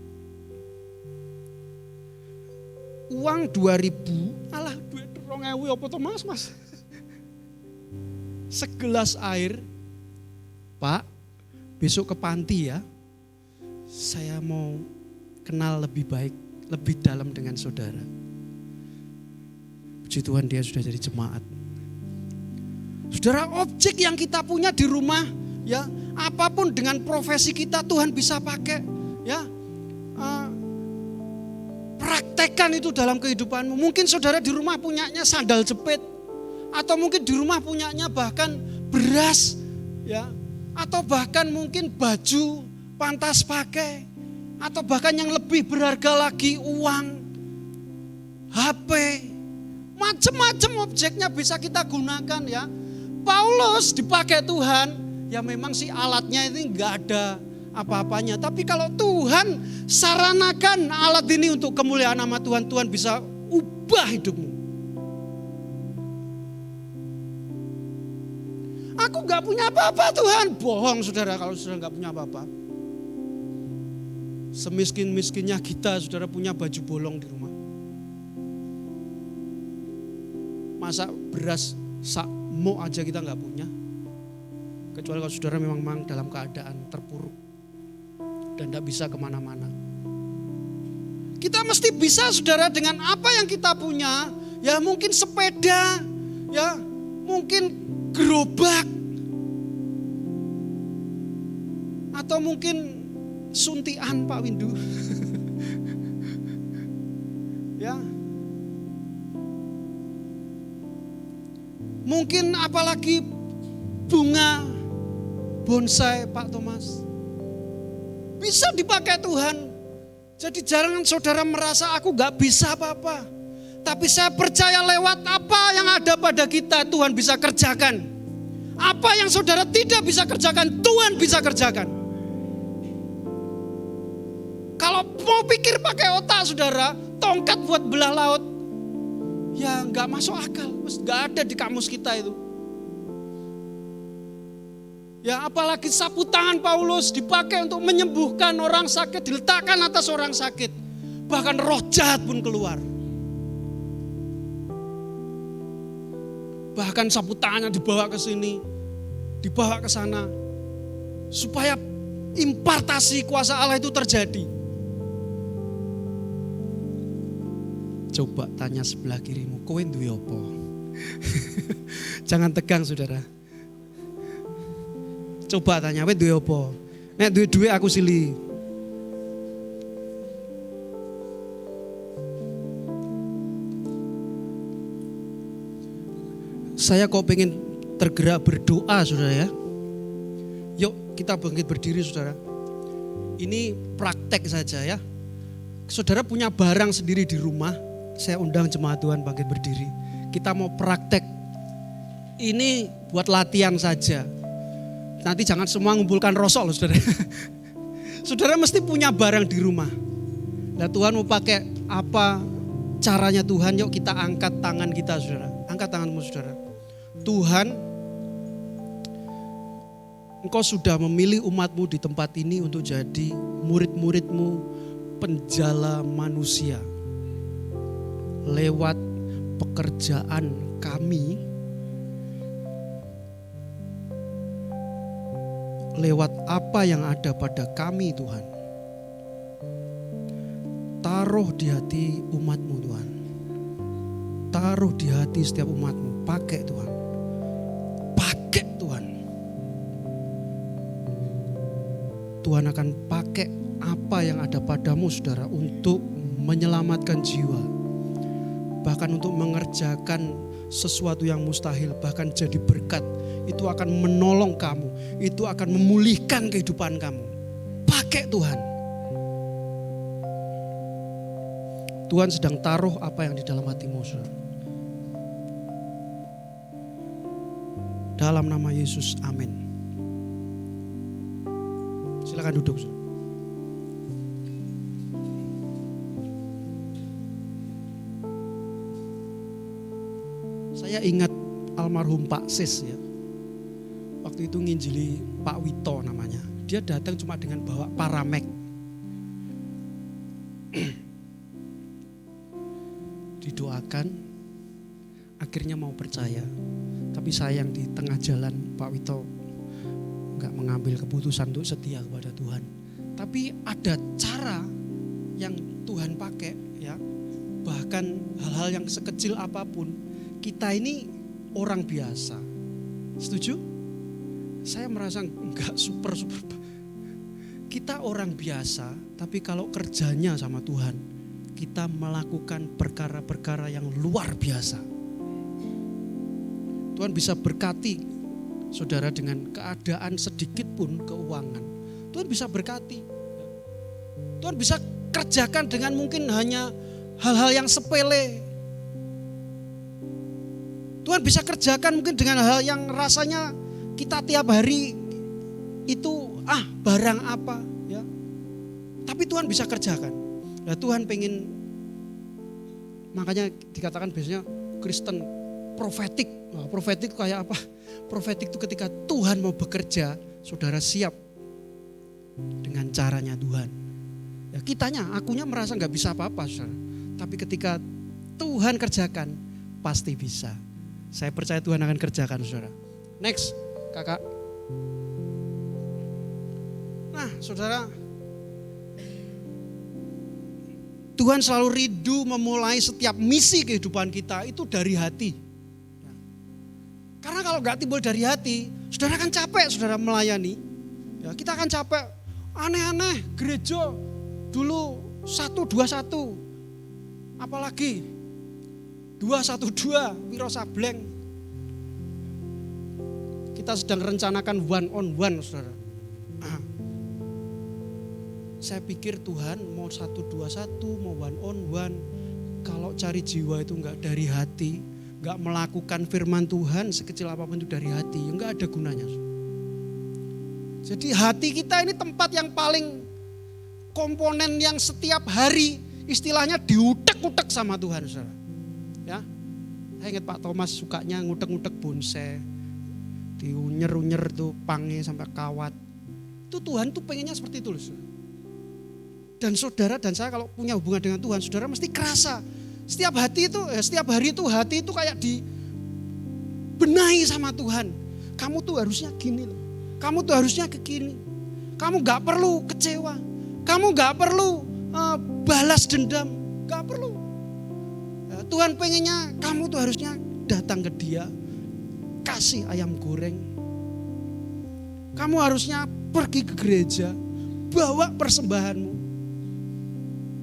Uang 2.000, alah duit 2.000 apa to mas? Segelas air, Pak, besok ke panti ya. Saya mau kenal lebih baik, lebih dalam dengan saudara. Puji Tuhan dia sudah jadi jemaat. Saudara, objek yang kita punya di rumah, ya, apapun dengan profesi kita Tuhan bisa pakai, ya. Praktekkan itu dalam kehidupanmu. Mungkin saudara di rumah punyanya sandal jepit, atau mungkin di rumah punyanya bahkan beras, ya, atau bahkan mungkin baju pantas pakai, atau bahkan yang lebih berharga lagi uang, HP, macam-macam objeknya bisa kita gunakan ya. Paulus dipakai Tuhan, ya memang sih alatnya ini nggak ada apa-apanya. Tapi kalau Tuhan saranakan alat ini untuk kemuliaan nama Tuhan, Tuhan bisa ubah hidupmu. Aku gak punya apa-apa Tuhan. Bohong saudara kalau saudara gak punya apa-apa. Semiskin-miskinnya kita saudara punya baju bolong di rumah. Masa beras sakmo aja kita gak punya. Kecuali kalau saudara memang dalam keadaan terpuruk dan gak bisa kemana-mana. Kita mesti bisa saudara dengan apa yang kita punya. Ya mungkin sepeda, ya mungkin gerobak, atau mungkin suntian Pak Windu. Ya. Mungkin apalagi bunga bonsai Pak Thomas. Bisa dipakai Tuhan. Jadi jangan saudara merasa aku gak bisa apa-apa. Tapi saya percaya lewat apa yang ada pada kita Tuhan bisa kerjakan. Apa yang saudara tidak bisa kerjakan Tuhan bisa kerjakan. Kalau mau pikir pakai otak saudara, tongkat buat belah laut, ya gak masuk akal, gak ada di kamus kita itu. Ya apalagi sapu tangan Paulus dipakai untuk menyembuhkan orang sakit, diletakkan atas orang sakit. Bahkan roh jahat pun keluar. Bahkan sapu tangannya dibawa ke sini, dibawa ke sana. Supaya impartasi kuasa Allah itu terjadi. Coba tanya sebelah kirimu, kowe duwe apa? Jangan tegang saudara. Coba tanya, kowe duwe apa? Nek duwe aku sili. Saya kok pengen tergerak berdoa saudara ya. Yuk kita bangkit berdiri saudara. Ini praktek saja ya. Saudara punya barang sendiri di rumah. Saya undang jemaat Tuhan bangkit berdiri. Kita mau praktek. Ini buat latihan saja. Nanti jangan semua ngumpulkan rosok loh saudara. Saudara mesti punya barang di rumah. Nah Tuhan mau pakai apa caranya Tuhan? Yuk kita angkat tangan kita saudara. Angkat tanganmu saudara. Tuhan, Engkau sudah memilih umatmu di tempat ini untuk jadi murid-muridmu, penjala manusia. Lewat pekerjaan kami, lewat apa yang ada pada kami Tuhan. Taruh di hati umatmu Tuhan. Taruh di hati setiap umatmu. Pakai Tuhan. Tuhan akan pakai apa yang ada padamu saudara untuk menyelamatkan jiwa. Bahkan untuk mengerjakan sesuatu yang mustahil, bahkan jadi berkat. Itu akan menolong kamu, itu akan memulihkan kehidupan kamu. Pakai Tuhan. Tuhan sedang taruh apa yang di dalam hatimu saudara. Dalam nama Yesus, amin. Silakan duduk saudara. Saya ingat almarhum Pak Sis ya. Waktu itu nginjili Pak Wito namanya. Dia datang cuma dengan bawa paramek. Didoakan, akhirnya mau percaya. Tapi sayang di tengah jalan Pak Wito gak mengambil keputusan untuk setia kepada Tuhan. Tapi ada cara yang Tuhan pakai ya. Bahkan hal-hal yang sekecil apapun, kita ini orang biasa. Setuju? Saya merasa enggak super. Kita orang biasa, tapi kalau kerjanya sama Tuhan, kita melakukan perkara-perkara yang luar biasa. Tuhan bisa berkati saudara dengan keadaan sedikit pun keuangan. Tuhan bisa berkati. Tuhan bisa kerjakan dengan mungkin hanya hal-hal yang sepele. Tuhan bisa kerjakan mungkin dengan hal yang rasanya kita tiap hari itu barang apa ya. Tapi Tuhan bisa kerjakan. Nah, Tuhan pengen, makanya dikatakan biasanya Kristen profetik. Nah, profetik itu kayak apa? Profetik itu ketika Tuhan mau bekerja, saudara siap dengan caranya Tuhan. Ya, akunya merasa nggak bisa apa-apa, saudara. Tapi ketika Tuhan kerjakan, pasti bisa. Saya percaya Tuhan akan kerjakan, saudara. Next, kakak. Nah, saudara, Tuhan selalu rindu memulai setiap misi kehidupan kita itu dari hati. Karena kalau gak timbul dari hati, saudara akan capek saudara melayani. Ya, kita akan capek. Aneh-aneh gereja dulu 121. Apalagi 212 Wiro Sableng. Kita sedang rencanakan one on one saudara. Saya pikir Tuhan mau 121, mau one on one. Kalau cari jiwa itu enggak dari hati, enggak melakukan firman Tuhan sekecil apapun itu dari hati, enggak ada gunanya. Jadi hati kita ini tempat yang paling komponen yang setiap hari istilahnya diutek-utek sama Tuhan, saudara. Ya, saya ingat Pak Thomas sukanya ngutek-ngutek bonsai, diunyer-unyer tuh pangnya sampai kawat. Itu Tuhan tuh pengennya seperti itu, saudara. Dan saudara dan saya kalau punya hubungan dengan Tuhan, saudara mesti kerasa. Setiap hari itu hati itu kayak dibenahi sama Tuhan. Kamu tuh harusnya gini loh. Kamu tuh harusnya begini. Kamu gak perlu kecewa. Kamu gak perlu balas dendam. Gak perlu. Tuhan pengennya kamu tuh harusnya datang ke Dia, kasih ayam goreng. Kamu harusnya pergi ke gereja, bawa persembahanmu.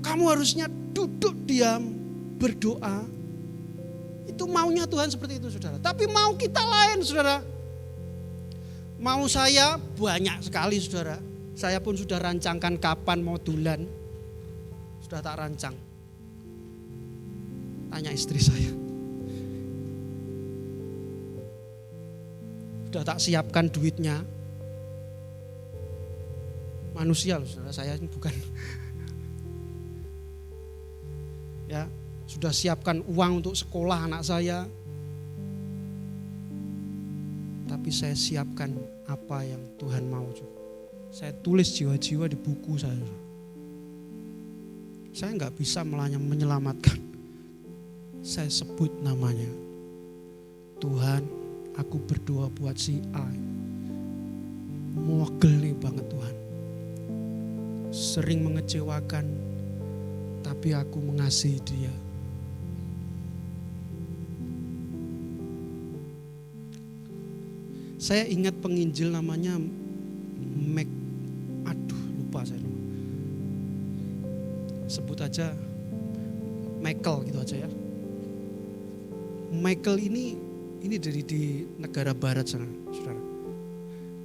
Kamu harusnya duduk diam, berdoa. Itu maunya Tuhan seperti itu, saudara. Tapi mau kita lain, saudara. Mau saya banyak sekali, saudara. Saya pun sudah rancangkan kapan mau dulan. Sudah tak rancang. Tanya istri saya. Sudah tak siapkan duitnya. Manusia loh, saudara. Saya ini bukan. Ya, sudah siapkan uang untuk sekolah anak saya. Tapi saya siapkan apa yang Tuhan mau juga. Saya tulis jiwa-jiwa di buku saya. Saya enggak bisa menyelamatkan. Saya sebut namanya. Tuhan, aku berdoa buat si A. Mogel nih banget Tuhan. Sering mengecewakan, tapi aku mengasihi dia. Saya ingat penginjil namanya lupa saya. Sebut aja Michael gitu aja ya. Michael ini dari di negara barat sana, saudara.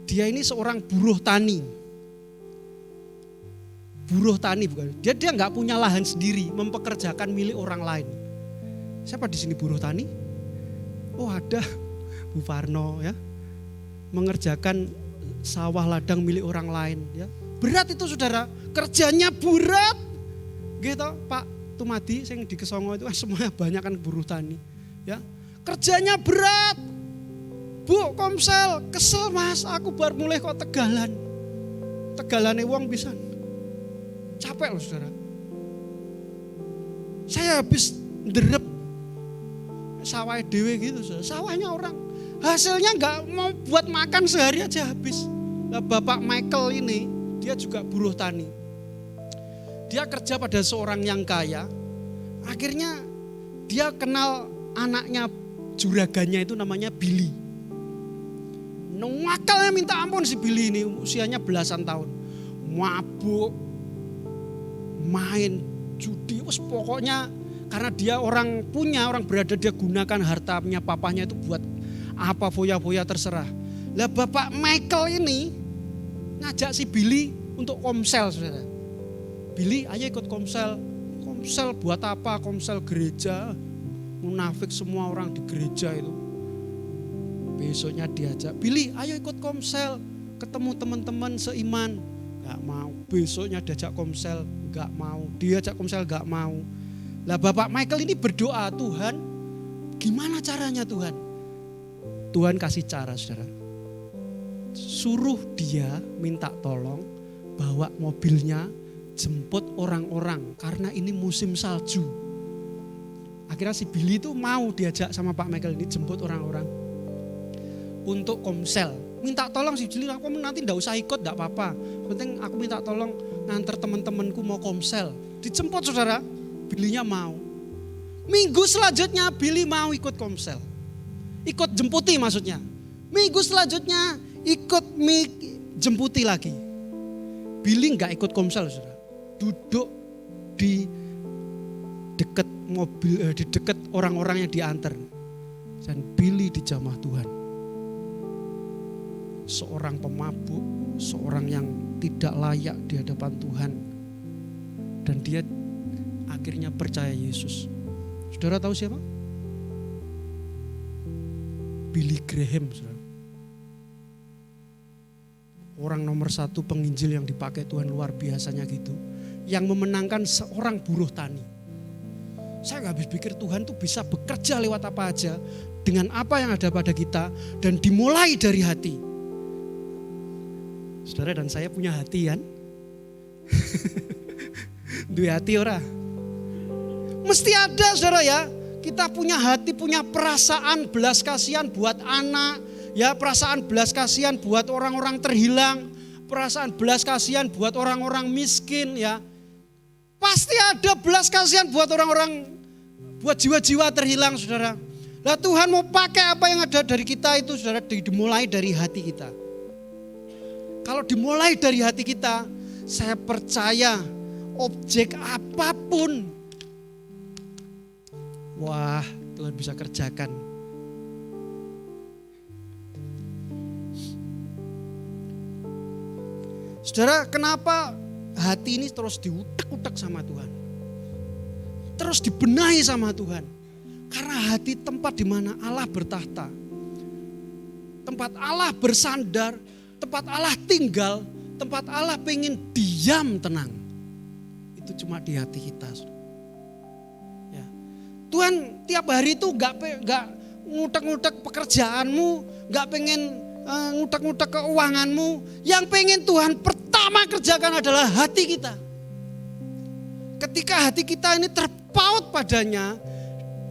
Dia ini seorang buruh tani. Buruh tani bukan. Dia nggak punya lahan sendiri, mempekerjakan milik orang lain. Siapa di sini buruh tani? Oh ada Bu Farno ya. Mengerjakan sawah ladang milik orang lain ya. Berat itu saudara, kerjanya berat. Gitu Pak Tumadi yang di Kesongo itu kan semuanya banyak kan buruh tani ya. Kerjanya berat. Bu Komsel, kesel Mas, aku baru mulai kok tegalan. Tegalane wong bisa. Capek loh saudara. Saya habis nderep sawah dewe gitu saudara. Sawahnya orang. Hasilnya nggak mau buat makan sehari aja habis. Nah, Bapak Michael ini dia juga buruh tani. Dia kerja pada seorang yang kaya. Akhirnya dia kenal anaknya juragannya itu namanya Billy. Nakalnya minta ampun si Billy ini usianya belasan tahun. Mabuk, main judi, pokoknya karena dia orang berada dia gunakan hartanya papanya itu buat apa foya-foya terserah. Lah Bapak Michael ini ngajak si Billy untuk komsel saudara. Billy ayo ikut komsel. Komsel buat apa? Komsel gereja. Munafik semua orang di gereja itu. Besoknya diajak, Billy ayo ikut komsel. Ketemu teman-teman seiman. Gak mau. Besoknya diajak komsel. Gak mau. Diajak komsel gak mau. Lah Bapak Michael ini berdoa, Tuhan gimana caranya Tuhan? Tuhan kasih cara saudara. Suruh dia minta tolong bawa mobilnya jemput orang-orang karena ini musim salju. Akhirnya si Billy itu mau diajak sama Pak Michael ini jemput orang-orang untuk komsel. Minta tolong si Billy, aku nanti enggak usah ikut enggak apa-apa. Penting aku minta tolong nganter teman-temanku mau komsel. Dijemput saudara, Billy-nya mau. Minggu selanjutnya Billy mau ikut komsel. Ikut jemputi maksudnya. Minggu selanjutnya ikut jemputi lagi. Billy enggak ikut komsel saudara. Duduk di dekat mobil, di dekat orang-orang yang diantar. Dan Billy dijamah Tuhan. Seorang pemabuk, seorang yang tidak layak di hadapan Tuhan. Dan dia akhirnya percaya Yesus. Saudara tahu siapa? Billy Graham, saudara. Orang nomor 1 penginjil yang dipakai Tuhan luar biasanya gitu. Yang memenangkan seorang buruh tani. Saya gak habis pikir Tuhan tuh bisa bekerja lewat apa aja. Dengan apa yang ada pada kita. Dan dimulai dari hati. Saudara dan saya punya hati kan. Dua hati ora. Mesti ada saudara ya. Kita punya hati, punya perasaan belas kasihan buat anak. Ya perasaan belas kasihan buat orang-orang terhilang. Perasaan belas kasihan buat orang-orang miskin ya. Pasti ada belas kasihan buat orang-orang, buat jiwa-jiwa terhilang saudara. Lah Tuhan mau pakai apa yang ada dari kita itu saudara, dimulai dari hati kita. Kalau dimulai dari hati kita, saya percaya objek apapun, wah Tuhan bisa kerjakan. Saudara, kenapa hati ini terus diutak-utak sama Tuhan? Terus dibenahi sama Tuhan. Karena hati tempat di mana Allah bertahta. Tempat Allah bersandar, tempat Allah tinggal, tempat Allah pengen diam tenang. Itu cuma di hati kita. Ya. Tuhan tiap hari itu gak ngutak-ngutak pekerjaanmu, gak pengen ngutak-ngutak keuanganmu. Yang pengen Tuhan pertama kerjakan adalah hati kita. Ketika hati kita ini terpaut padanya,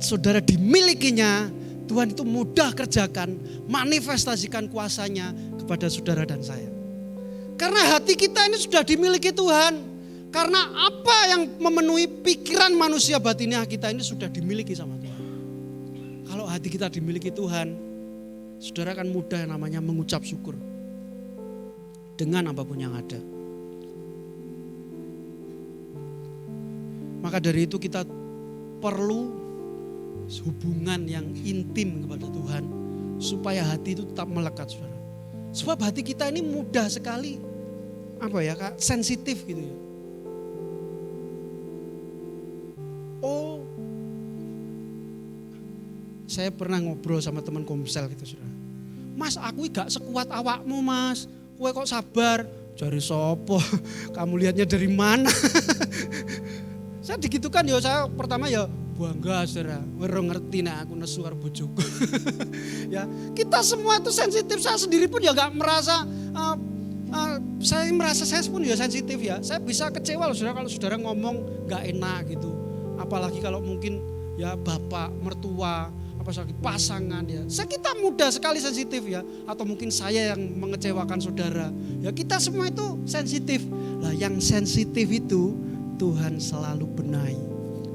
saudara dimilikinya, Tuhan itu mudah kerjakan, manifestasikan kuasanya kepada saudara dan saya. Karena hati kita ini sudah dimiliki Tuhan. Karena apa yang memenuhi pikiran manusia batinnya kita ini sudah dimiliki sama Tuhan. Kalau hati kita dimiliki Tuhan, saudara kan mudah yang namanya mengucap syukur. Dengan apapun yang ada. Maka dari itu kita perlu hubungan yang intim kepada Tuhan supaya hati itu tetap melekat, saudara. Sebab hati kita ini mudah sekali sensitif gitu ya. Oh, saya pernah ngobrol sama teman komsel gitu, saudara. Mas, aku gak sekuat awakmu, Mas. Kowe kok sabar? Jari sopo? Kamu lihatnya dari mana? Saya digitukan ya, saya pertama ya bangga, saudara. Wero ngerti nek aku nesu karo bojoku. Ya, kita semua tuh sensitif. Saya sendiri pun ya gak merasa saya pun ya sensitif ya. Saya bisa kecewa loh, saudara, kalau saudara ngomong gak enak gitu. Apalagi kalau mungkin ya bapak, mertua, pasangan ya. Kita mudah sekali sensitif ya. Atau mungkin saya yang mengecewakan saudara. Ya kita semua itu sensitif. Lah yang sensitif itu Tuhan selalu benahi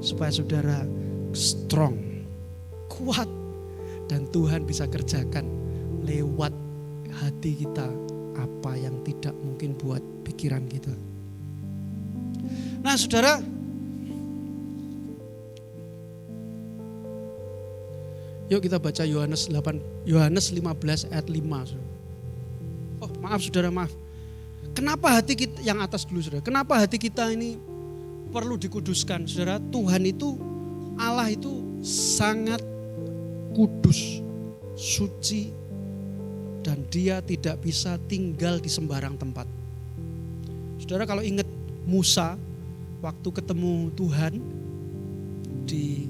supaya saudara strong, kuat, dan Tuhan bisa kerjakan lewat hati kita apa yang tidak mungkin buat pikiran kita. Nah, saudara, yuk kita baca Yohanes 15 ayat 5. Oh, maaf saudara, maaf. Kenapa hati kita, yang atas dulu saudara, kenapa hati kita ini perlu dikuduskan, saudara? Tuhan itu, Allah itu sangat kudus, suci, dan dia tidak bisa tinggal di sembarang tempat. Saudara kalau ingat Musa waktu ketemu Tuhan di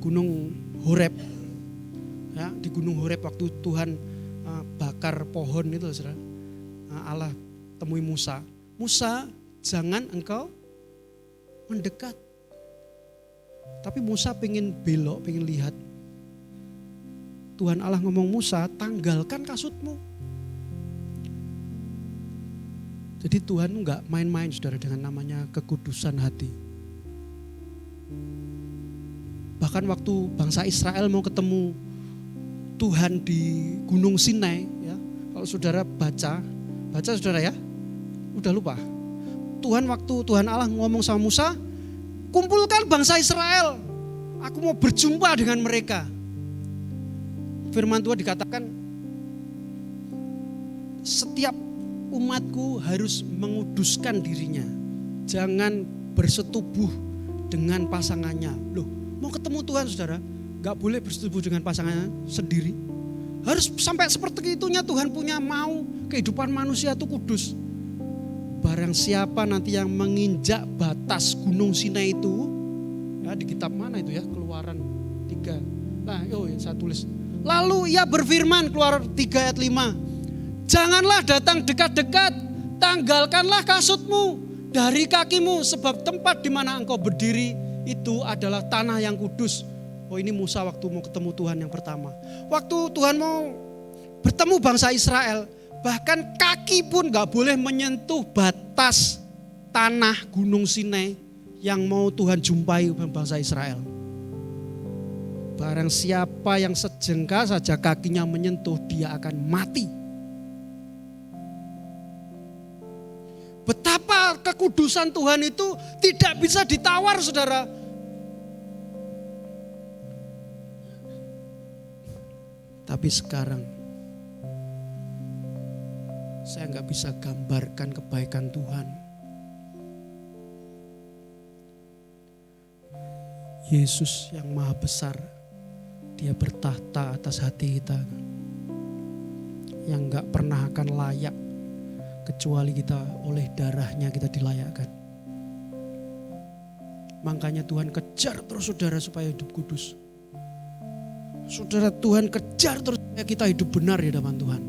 Gunung Horeb, ya, di Gunung Horeb waktu Tuhan bakar pohon itu, saudara, Allah temui Musa. Musa, jangan engkau mendekat. Tapi Musa pengen belok, pengen lihat. Tuhan Allah ngomong, Musa, tanggalkan kasutmu. Jadi Tuhan enggak main-main, saudara, dengan namanya kekudusan hati. Bahkan waktu bangsa Israel mau ketemu Tuhan di Gunung Sinai, ya, kalau saudara baca saudara ya, udah lupa. Tuhan Allah ngomong sama Musa, kumpulkan bangsa Israel, aku mau berjumpa dengan mereka. Firman Tuhan dikatakan, setiap umatku harus menguduskan dirinya, jangan bersetubuh dengan pasangannya. Loh, mau ketemu Tuhan, saudara, gak boleh bersetubuh dengan pasangannya sendiri. Harus sampai seperti itunya Tuhan punya mau kehidupan manusia itu kudus. Barang siapa nanti yang menginjak batas Gunung Sinai itu, ya di kitab mana itu ya, Keluaran 3. Nah, saya tulis. Lalu ia berfirman, Keluaran 3 ayat 5. Janganlah datang dekat-dekat, tanggalkanlah kasutmu dari kakimu, sebab tempat di mana engkau berdiri itu adalah tanah yang kudus. Oh, ini Musa waktu mau ketemu Tuhan yang pertama. Waktu Tuhan mau bertemu bangsa Israel, bahkan kaki pun gak boleh menyentuh batas tanah Gunung Sinai yang mau Tuhan jumpai bangsa Israel. Barang siapa yang sejengkal saja kakinya menyentuh, dia akan mati. Betapa kekudusan Tuhan itu tidak bisa ditawar, saudara. Tapi sekarang saya gak bisa gambarkan kebaikan Tuhan. Yesus yang maha besar, dia bertahta atas hati kita, yang gak pernah akan layak kecuali kita oleh darahnya kita dilayakkan. Makanya Tuhan kejar terus saudara supaya hidup kudus. Saudara, Tuhan kejar terus supaya kita hidup benar di hadapan Tuhan.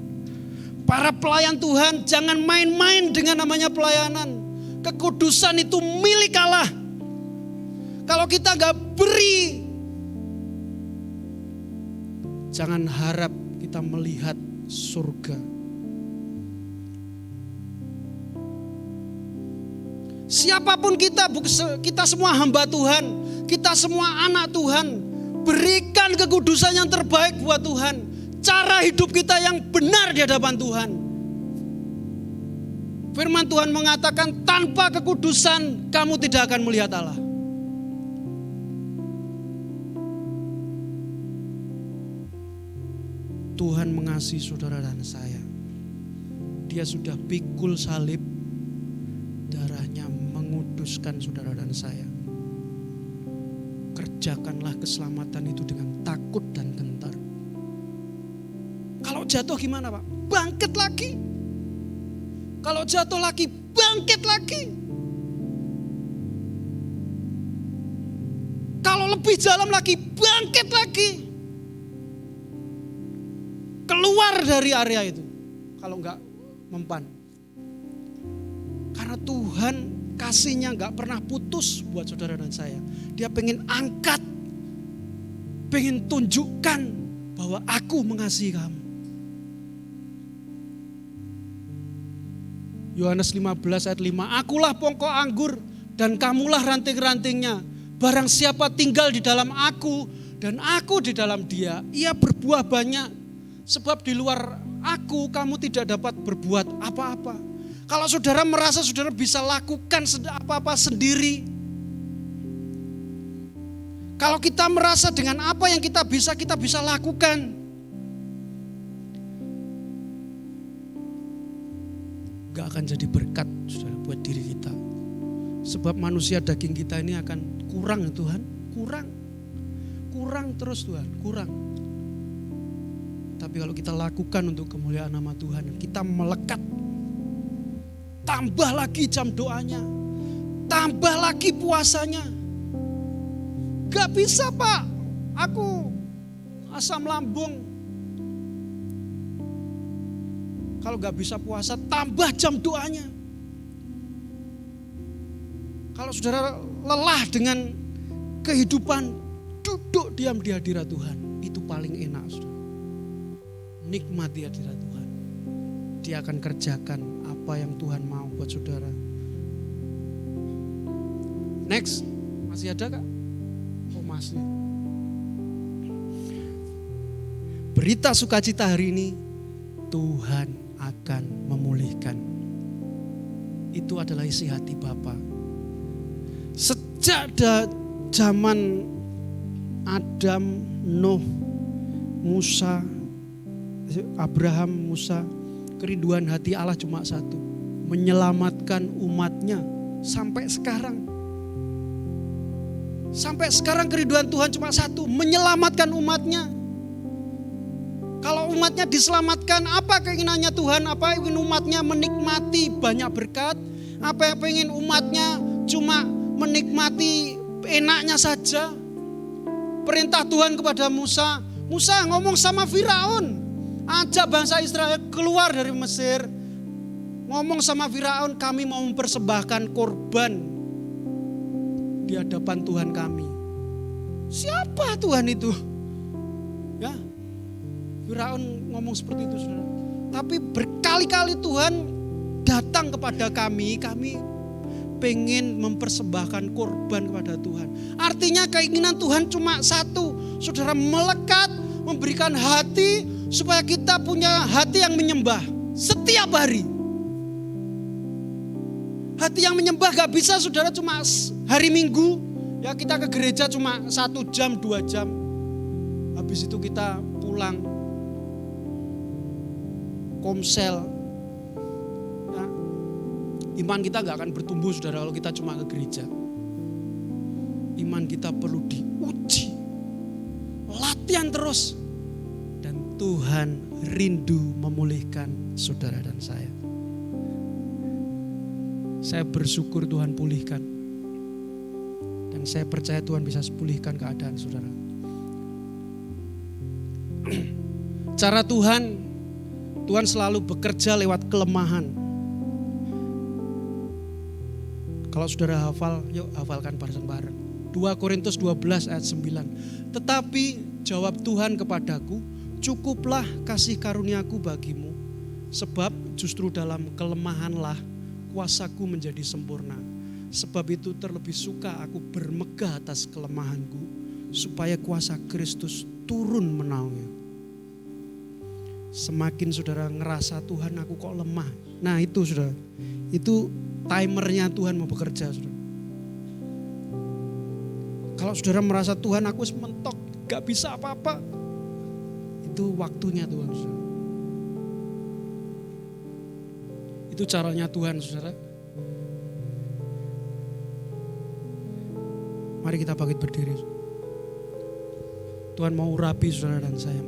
Para pelayan Tuhan jangan main-main dengan namanya pelayanan. Kekudusan itu milik Allah. Kalau kita gak beri, jangan harap kita melihat surga. Siapapun kita semua hamba Tuhan, kita semua anak Tuhan, berikan kekudusan yang terbaik buat Tuhan. Cara hidup kita yang benar di hadapan Tuhan. Firman Tuhan mengatakan, tanpa kekudusan kamu tidak akan melihat Allah. Tuhan mengasihi saudara dan saya. Dia sudah pikul salib, darahnya menguduskan saudara dan saya. Kerjakanlah keselamatan itu dengan takut dan gentar. Kalau jatuh gimana Pak? Bangkit lagi. Kalau jatuh lagi, bangkit lagi. Kalau lebih dalam lagi, bangkit lagi. Keluar dari area itu. Kalau enggak mempan. Karena Tuhan kasihnya enggak pernah putus buat saudara dan saya. Dia pengen angkat, pengen tunjukkan bahwa aku mengasihi kamu. Yohanes 15 ayat 5, akulah pokok anggur dan kamulah ranting-rantingnya. Barang siapa tinggal di dalam aku dan aku di dalam dia, ia berbuah banyak. Sebab di luar aku kamu tidak dapat berbuat apa-apa. Kalau saudara merasa saudara bisa lakukan apa-apa sendiri. Kalau kita merasa dengan apa yang kita bisa lakukan. Gak akan jadi berkat saudara buat diri kita. Sebab manusia daging kita ini akan kurang ya Tuhan. Kurang terus Tuhan, kurang. Tapi kalau kita lakukan untuk kemuliaan nama Tuhan, kita melekat. Tambah lagi jam doanya. Tambah lagi puasanya. Gak bisa Pak, aku asam lambung. Kalau gak bisa puasa, tambah jam doanya. Kalau saudara lelah dengan kehidupan, duduk diam di hadirat Tuhan. Itu paling enak saudara. Nikmati hadirat Tuhan. Dia akan kerjakan apa yang Tuhan mau buat saudara. Next, masih ada Kak? Oh masih. Berita sukacita hari ini, Tuhan akan memulihkan. Itu adalah isi hati Bapa. Sejak zaman Adam, Nuh, Musa, Abraham, Musa, kerinduan hati Allah cuma satu, menyelamatkan umatnya sampai sekarang. Sampai sekarang kerinduan Tuhan cuma satu, menyelamatkan umatnya. Kalau umatnya diselamatkan, apa keinginannya Tuhan? Apa ingin umatnya menikmati banyak berkat? Apa yang pengen umatnya cuma menikmati enaknya saja? Perintah Tuhan kepada Musa, Musa ngomong sama Firaun, ajak bangsa Israel keluar dari Mesir. Ngomong sama Firaun, kami mau mempersembahkan korban di hadapan Tuhan kami. Siapa Tuhan itu? Ya, Firaun ngomong seperti itu saudara. Tapi berkali-kali Tuhan datang kepada kami pengen mempersembahkan korban kepada Tuhan. Artinya keinginan Tuhan cuma satu, saudara, melekat, memberikan hati supaya kita punya hati yang menyembah setiap hari. Hati yang menyembah gak bisa saudara cuma hari Minggu, ya kita ke gereja cuma 1 jam 2 jam. Habis itu kita pulang komsel. Ya. Iman kita gak akan bertumbuh saudara kalau kita cuma ke gereja. Iman kita perlu diuji, latihan terus. Dan Tuhan rindu memulihkan saudara dan saya. Saya bersyukur Tuhan pulihkan. Dan saya percaya Tuhan bisa pulihkan keadaan saudara. Cara Tuhan selalu bekerja lewat kelemahan. Kalau saudara hafal, yuk hafalkan bareng-bareng. 2 Korintus 12 ayat 9. Tetapi jawab Tuhan kepadaku, cukuplah kasih karuniaku bagimu. Sebab justru dalam kelemahanlah kuasaku menjadi sempurna. Sebab itu terlebih suka aku bermegah atas kelemahanku, supaya kuasa Kristus turun menaungi. Semakin saudara ngerasa Tuhan aku kok lemah. Nah itu saudara, itu timernya Tuhan mau bekerja saudara. Kalau saudara merasa Tuhan aku mentok, gak bisa apa-apa, itu waktunya Tuhan, saudara. Itu caranya Tuhan, saudara. Mari kita bangkit berdiri. Tuhan mau urapi saudara dan saya.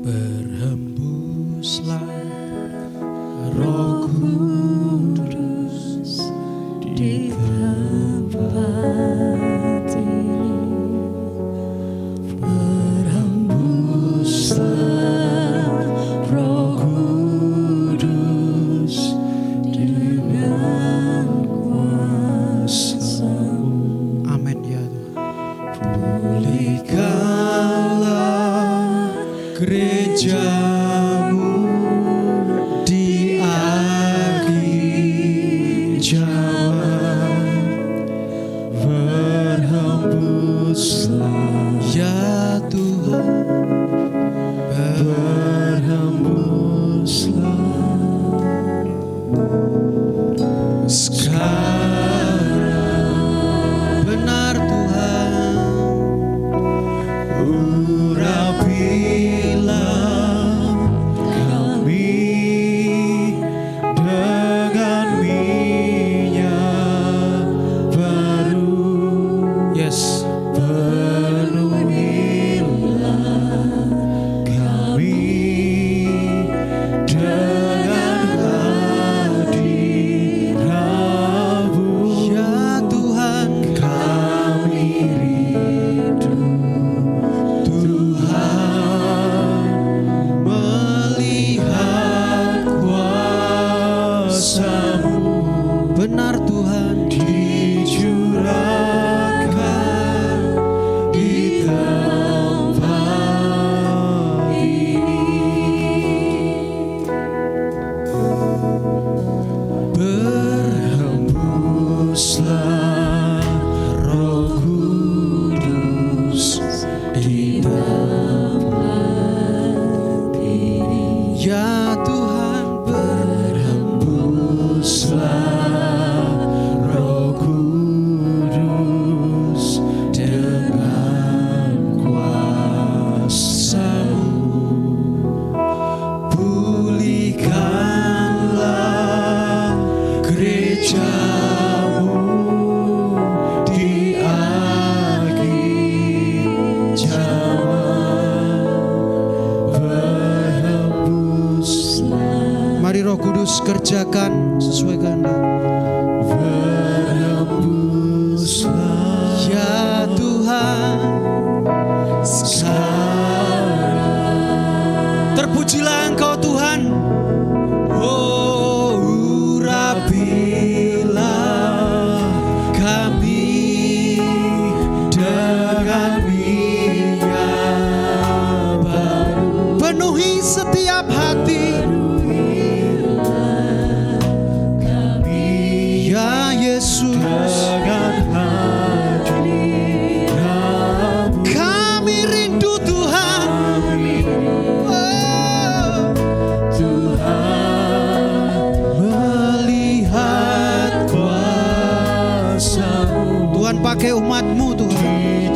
Berhembuslah Roh Kudus di tempat ini. Berhembuslah Roh Kudus dengan kuasa-Mu. Amin ya Tuhan. Pulihkanlah Gerejamu di akhir zaman, berhembuslah ya Tuhan, berhembuslah sekarang, benar Tuhan, urapilah benar Tuhan, dicurahkan di tempat ini. Berhembuslah Roh Kudus di tempat ini. Ya Tuhan, berhembuslah kerjakan sesuai kehendak. Berhembuslah ya Tuhan sekarang. Terpujilah Engkau Tuhan. Oh, urapilah kami dengan minyak baru. Penuhi setiap hati. Yesus, dengan hadirat kami rindu Tuhan. Oh, Tuhan melihat kuasa-Mu. Tuhan pakai umat-Mu Tuhan.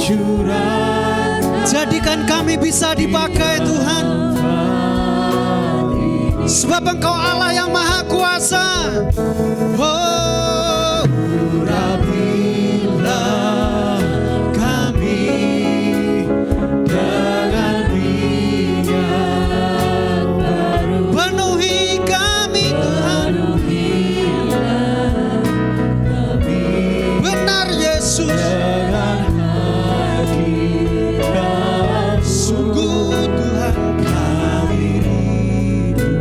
Jadikan kami bisa dipakai Tuhan. Sebab Engkau Allah yang Maha Kuasa. Oh, urapilah kami dengan minyak baru. Penuhi kami Tuhan. Benar Yesus. Dengan hadirat sungguh Tuhan kami rindu.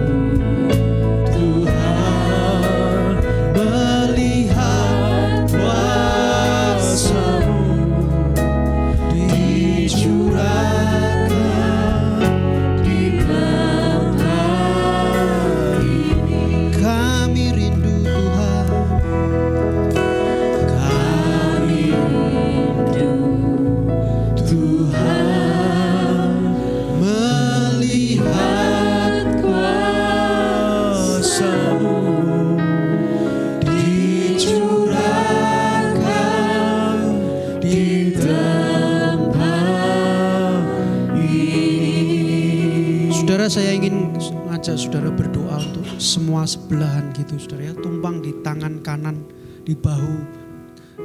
Tuhan melihat Saudara, saya ingin ngajak saudara berdoa untuk semua sebelahan gitu saudara ya. Tumpang di tangan kanan, di bahu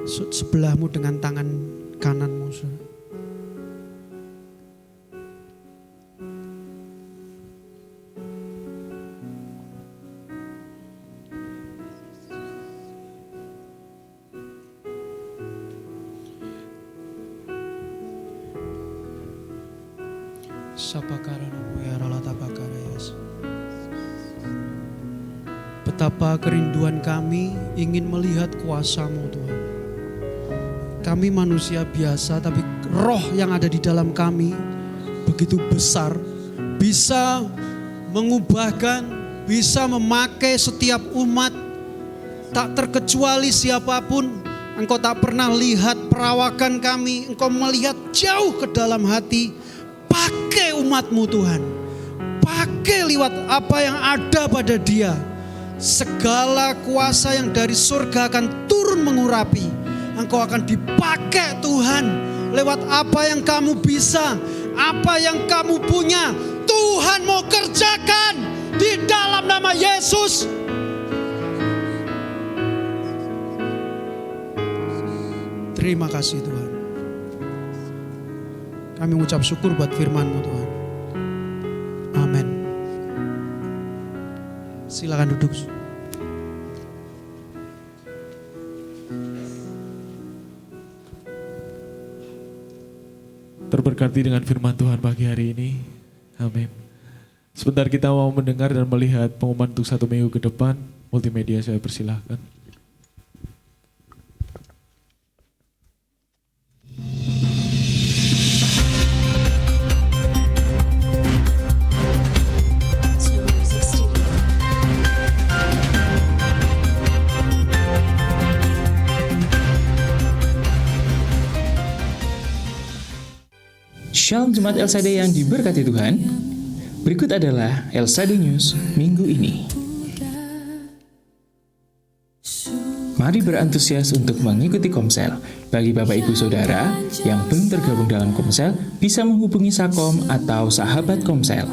sebelahmu dengan tangan kananmu saudara. Betapa kerinduan kami ingin melihat kuasa-Mu Tuhan. Kami manusia biasa, tapi roh yang ada di dalam kami begitu besar, bisa mengubahkan, bisa memakai setiap umat, tak terkecuali siapapun. Engkau tak pernah lihat perawakan kami, Engkau melihat jauh ke dalam hati. Pakai umat-Mu Tuhan, pakai lewat apa yang ada pada dia. Segala kuasa yang dari surga akan turun mengurapi. Engkau akan dipakai Tuhan lewat apa yang kamu bisa, apa yang kamu punya. Tuhan mau kerjakan di dalam nama Yesus. Terima kasih Tuhan. Kami mengucap syukur buat firman-Mu Tuhan. Amin. Silakan duduk. Terberkati dengan firman Tuhan pagi hari ini. Amin. Sebentar kita mau mendengar dan melihat pengumuman untuk 1 minggu ke depan. Multimedia saya persilahkan. Shalom Jemaat El Shaddai yang diberkati Tuhan. Berikut adalah El Shaddai News minggu ini. Mari berantusias untuk mengikuti Komsel. Bagi Bapak Ibu Saudara yang belum tergabung dalam Komsel, bisa menghubungi Sakom atau sahabat Komsel.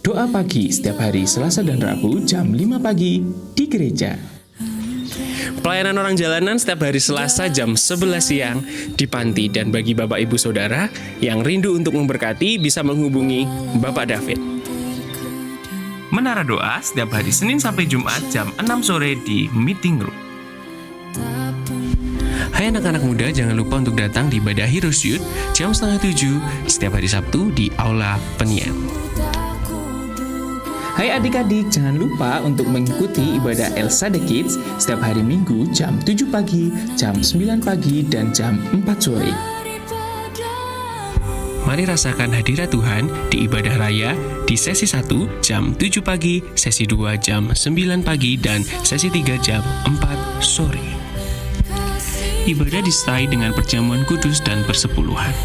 Doa pagi setiap hari Selasa dan Rabu jam 5 pagi di gereja. Pelayanan orang jalanan setiap hari Selasa jam 11 siang di Panti. Dan bagi Bapak Ibu Saudara yang rindu untuk memberkati bisa menghubungi Bapak David. Menara doa setiap hari Senin sampai Jumat jam 6 sore di Meeting Room. Hai anak-anak muda, jangan lupa untuk datang di ibadah Heroes Youth jam 6:30 setiap hari Sabtu di Aula Peniel. Hai adik-adik, jangan lupa untuk mengikuti ibadah El Shaddai Kids setiap hari Minggu jam 7 pagi, jam 9 pagi, dan jam 4 sore. Mari rasakan hadirat Tuhan di ibadah raya di sesi 1 jam 7 pagi, sesi 2 jam 9 pagi, dan sesi 3 jam 4 sore. Ibadah disertai dengan perjamuan kudus dan persepuluhan.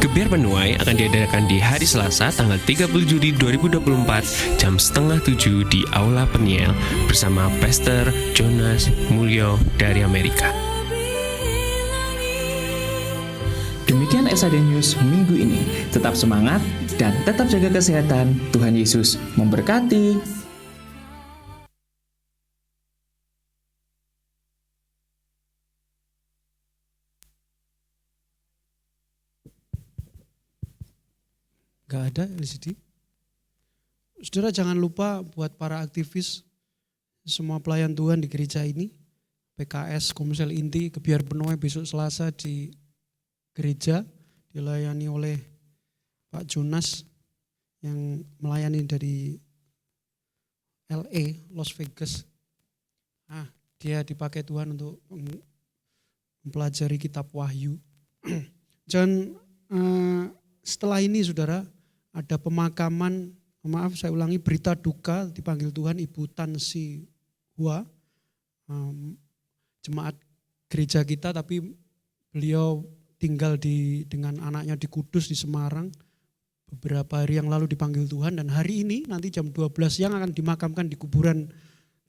Gebiar penuai akan diadakan di hari Selasa tanggal 30 Juli 2024 jam 6:30 di Aula Peniel bersama Pastor Jonas Mulyo dari Amerika. Demikian El Shaddai News minggu ini. Tetap semangat dan tetap jaga kesehatan. Tuhan Yesus memberkati. Gak ada LCD. Saudara jangan lupa buat para aktivis, semua pelayan Tuhan di gereja ini, PKS, Komsel Inti, Gebiar Penuai besok Selasa di gereja, dilayani oleh Pak Jonas yang melayani dari LA, Las Vegas. Dia dipakai Tuhan untuk mempelajari kitab Wahyu. Dan setelah ini saudara, ada pemakaman, saya ulangi, berita duka dipanggil Tuhan Ibu Tan Si Hua, jemaat gereja kita, tapi beliau tinggal dengan anaknya di Kudus di Semarang. Beberapa hari yang lalu dipanggil Tuhan, dan hari ini nanti jam 12 siang akan dimakamkan di kuburan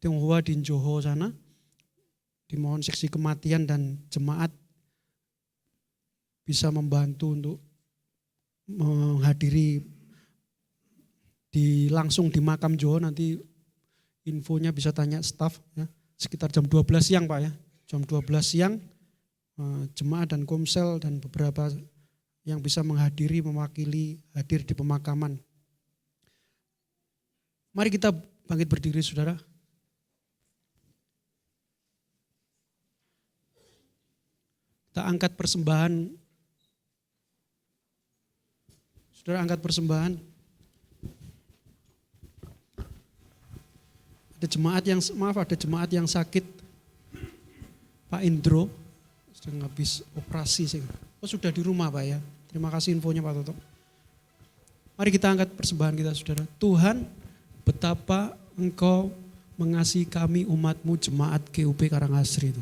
Tionghoa di Johor sana. Dimohon seksi kematian dan jemaat bisa membantu untuk menghadiri langsung di makam Joho, nanti infonya bisa tanya staf ya. Sekitar jam 12 siang Pak ya. Jam 12 siang jemaat dan komsel dan beberapa yang bisa menghadiri, mewakili, hadir di pemakaman. Mari kita bangkit berdiri saudara. Kita angkat persembahan. Saudara angkat persembahan. Ada jemaat yang sakit. Pak Indro sedang habis operasi sih. Oh sudah di rumah Pak ya. Terima kasih infonya Pak Toto. Mari kita angkat persembahan kita saudara. Tuhan, betapa Engkau mengasihi kami umat-Mu jemaat GUP Karangasri itu.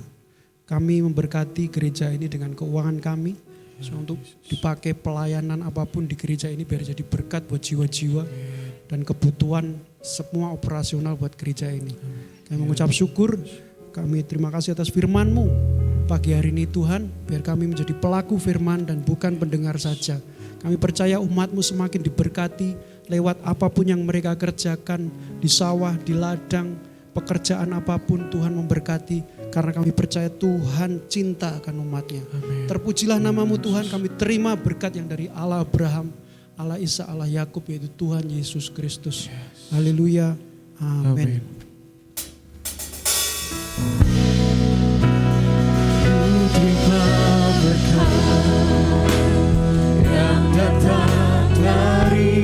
Kami memberkati gereja ini dengan keuangan kami untuk dipakai pelayanan apapun di gereja ini biar jadi berkat buat jiwa-jiwa dan kebutuhan semua operasional buat gereja ini. Kami mengucap syukur, kami terima kasih atas firman-Mu pagi hari ini Tuhan, biar kami menjadi pelaku firman dan bukan pendengar saja. Kami percaya umat-Mu semakin diberkati lewat apapun yang mereka kerjakan di sawah, di ladang, pekerjaan apapun Tuhan memberkati. Karena kami percaya Tuhan cinta akan umatnya. Amen. Terpujilah nama-Mu Tuhan, kami terima berkat yang dari Allah Abraham, Allah Isa, Allah Yakub, yaitu Tuhan Yesus Kristus. Haleluya. Amin. Terima berkat yang datang dari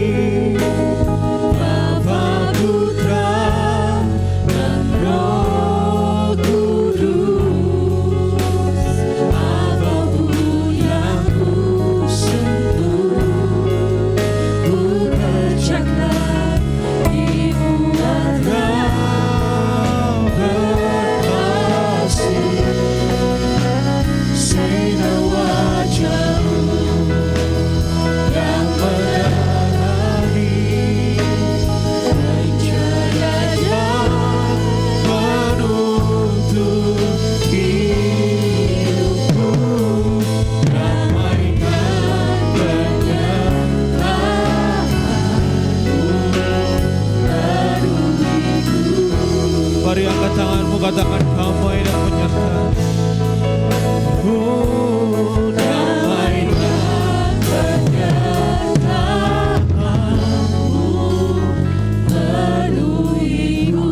Bapa, Putra, dan Roh Kudus. Apapun yang ku sentuh, ku kerjakan dibuatlah berkasih. Sinar wajah-Mu yang menerangi pencahayaan menuntun hidupku. Ramaikan kenyataanmu, penuhiku. Mari angkat tanganmu, katakan damai dan menyertai. Damaikan kenyataanmu, penuhiku.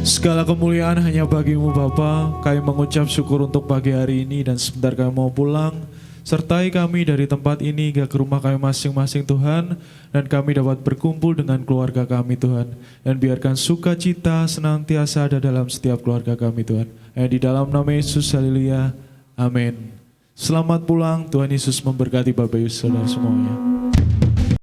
Segala kemuliaan hanya bagi-Mu Bapa. Kami mengucap syukur untuk pagi hari ini dan sebentar kami mau pulang. Sertai kami dari tempat ini hingga ke rumah kami masing-masing Tuhan. Dan kami dapat berkumpul dengan keluarga kami Tuhan. Dan biarkan sukacita senantiasa ada dalam setiap keluarga kami Tuhan. Di dalam nama Yesus, haleluya, amin. Selamat pulang, Tuhan Yesus memberkati Bapak Ibu Saudara semuanya.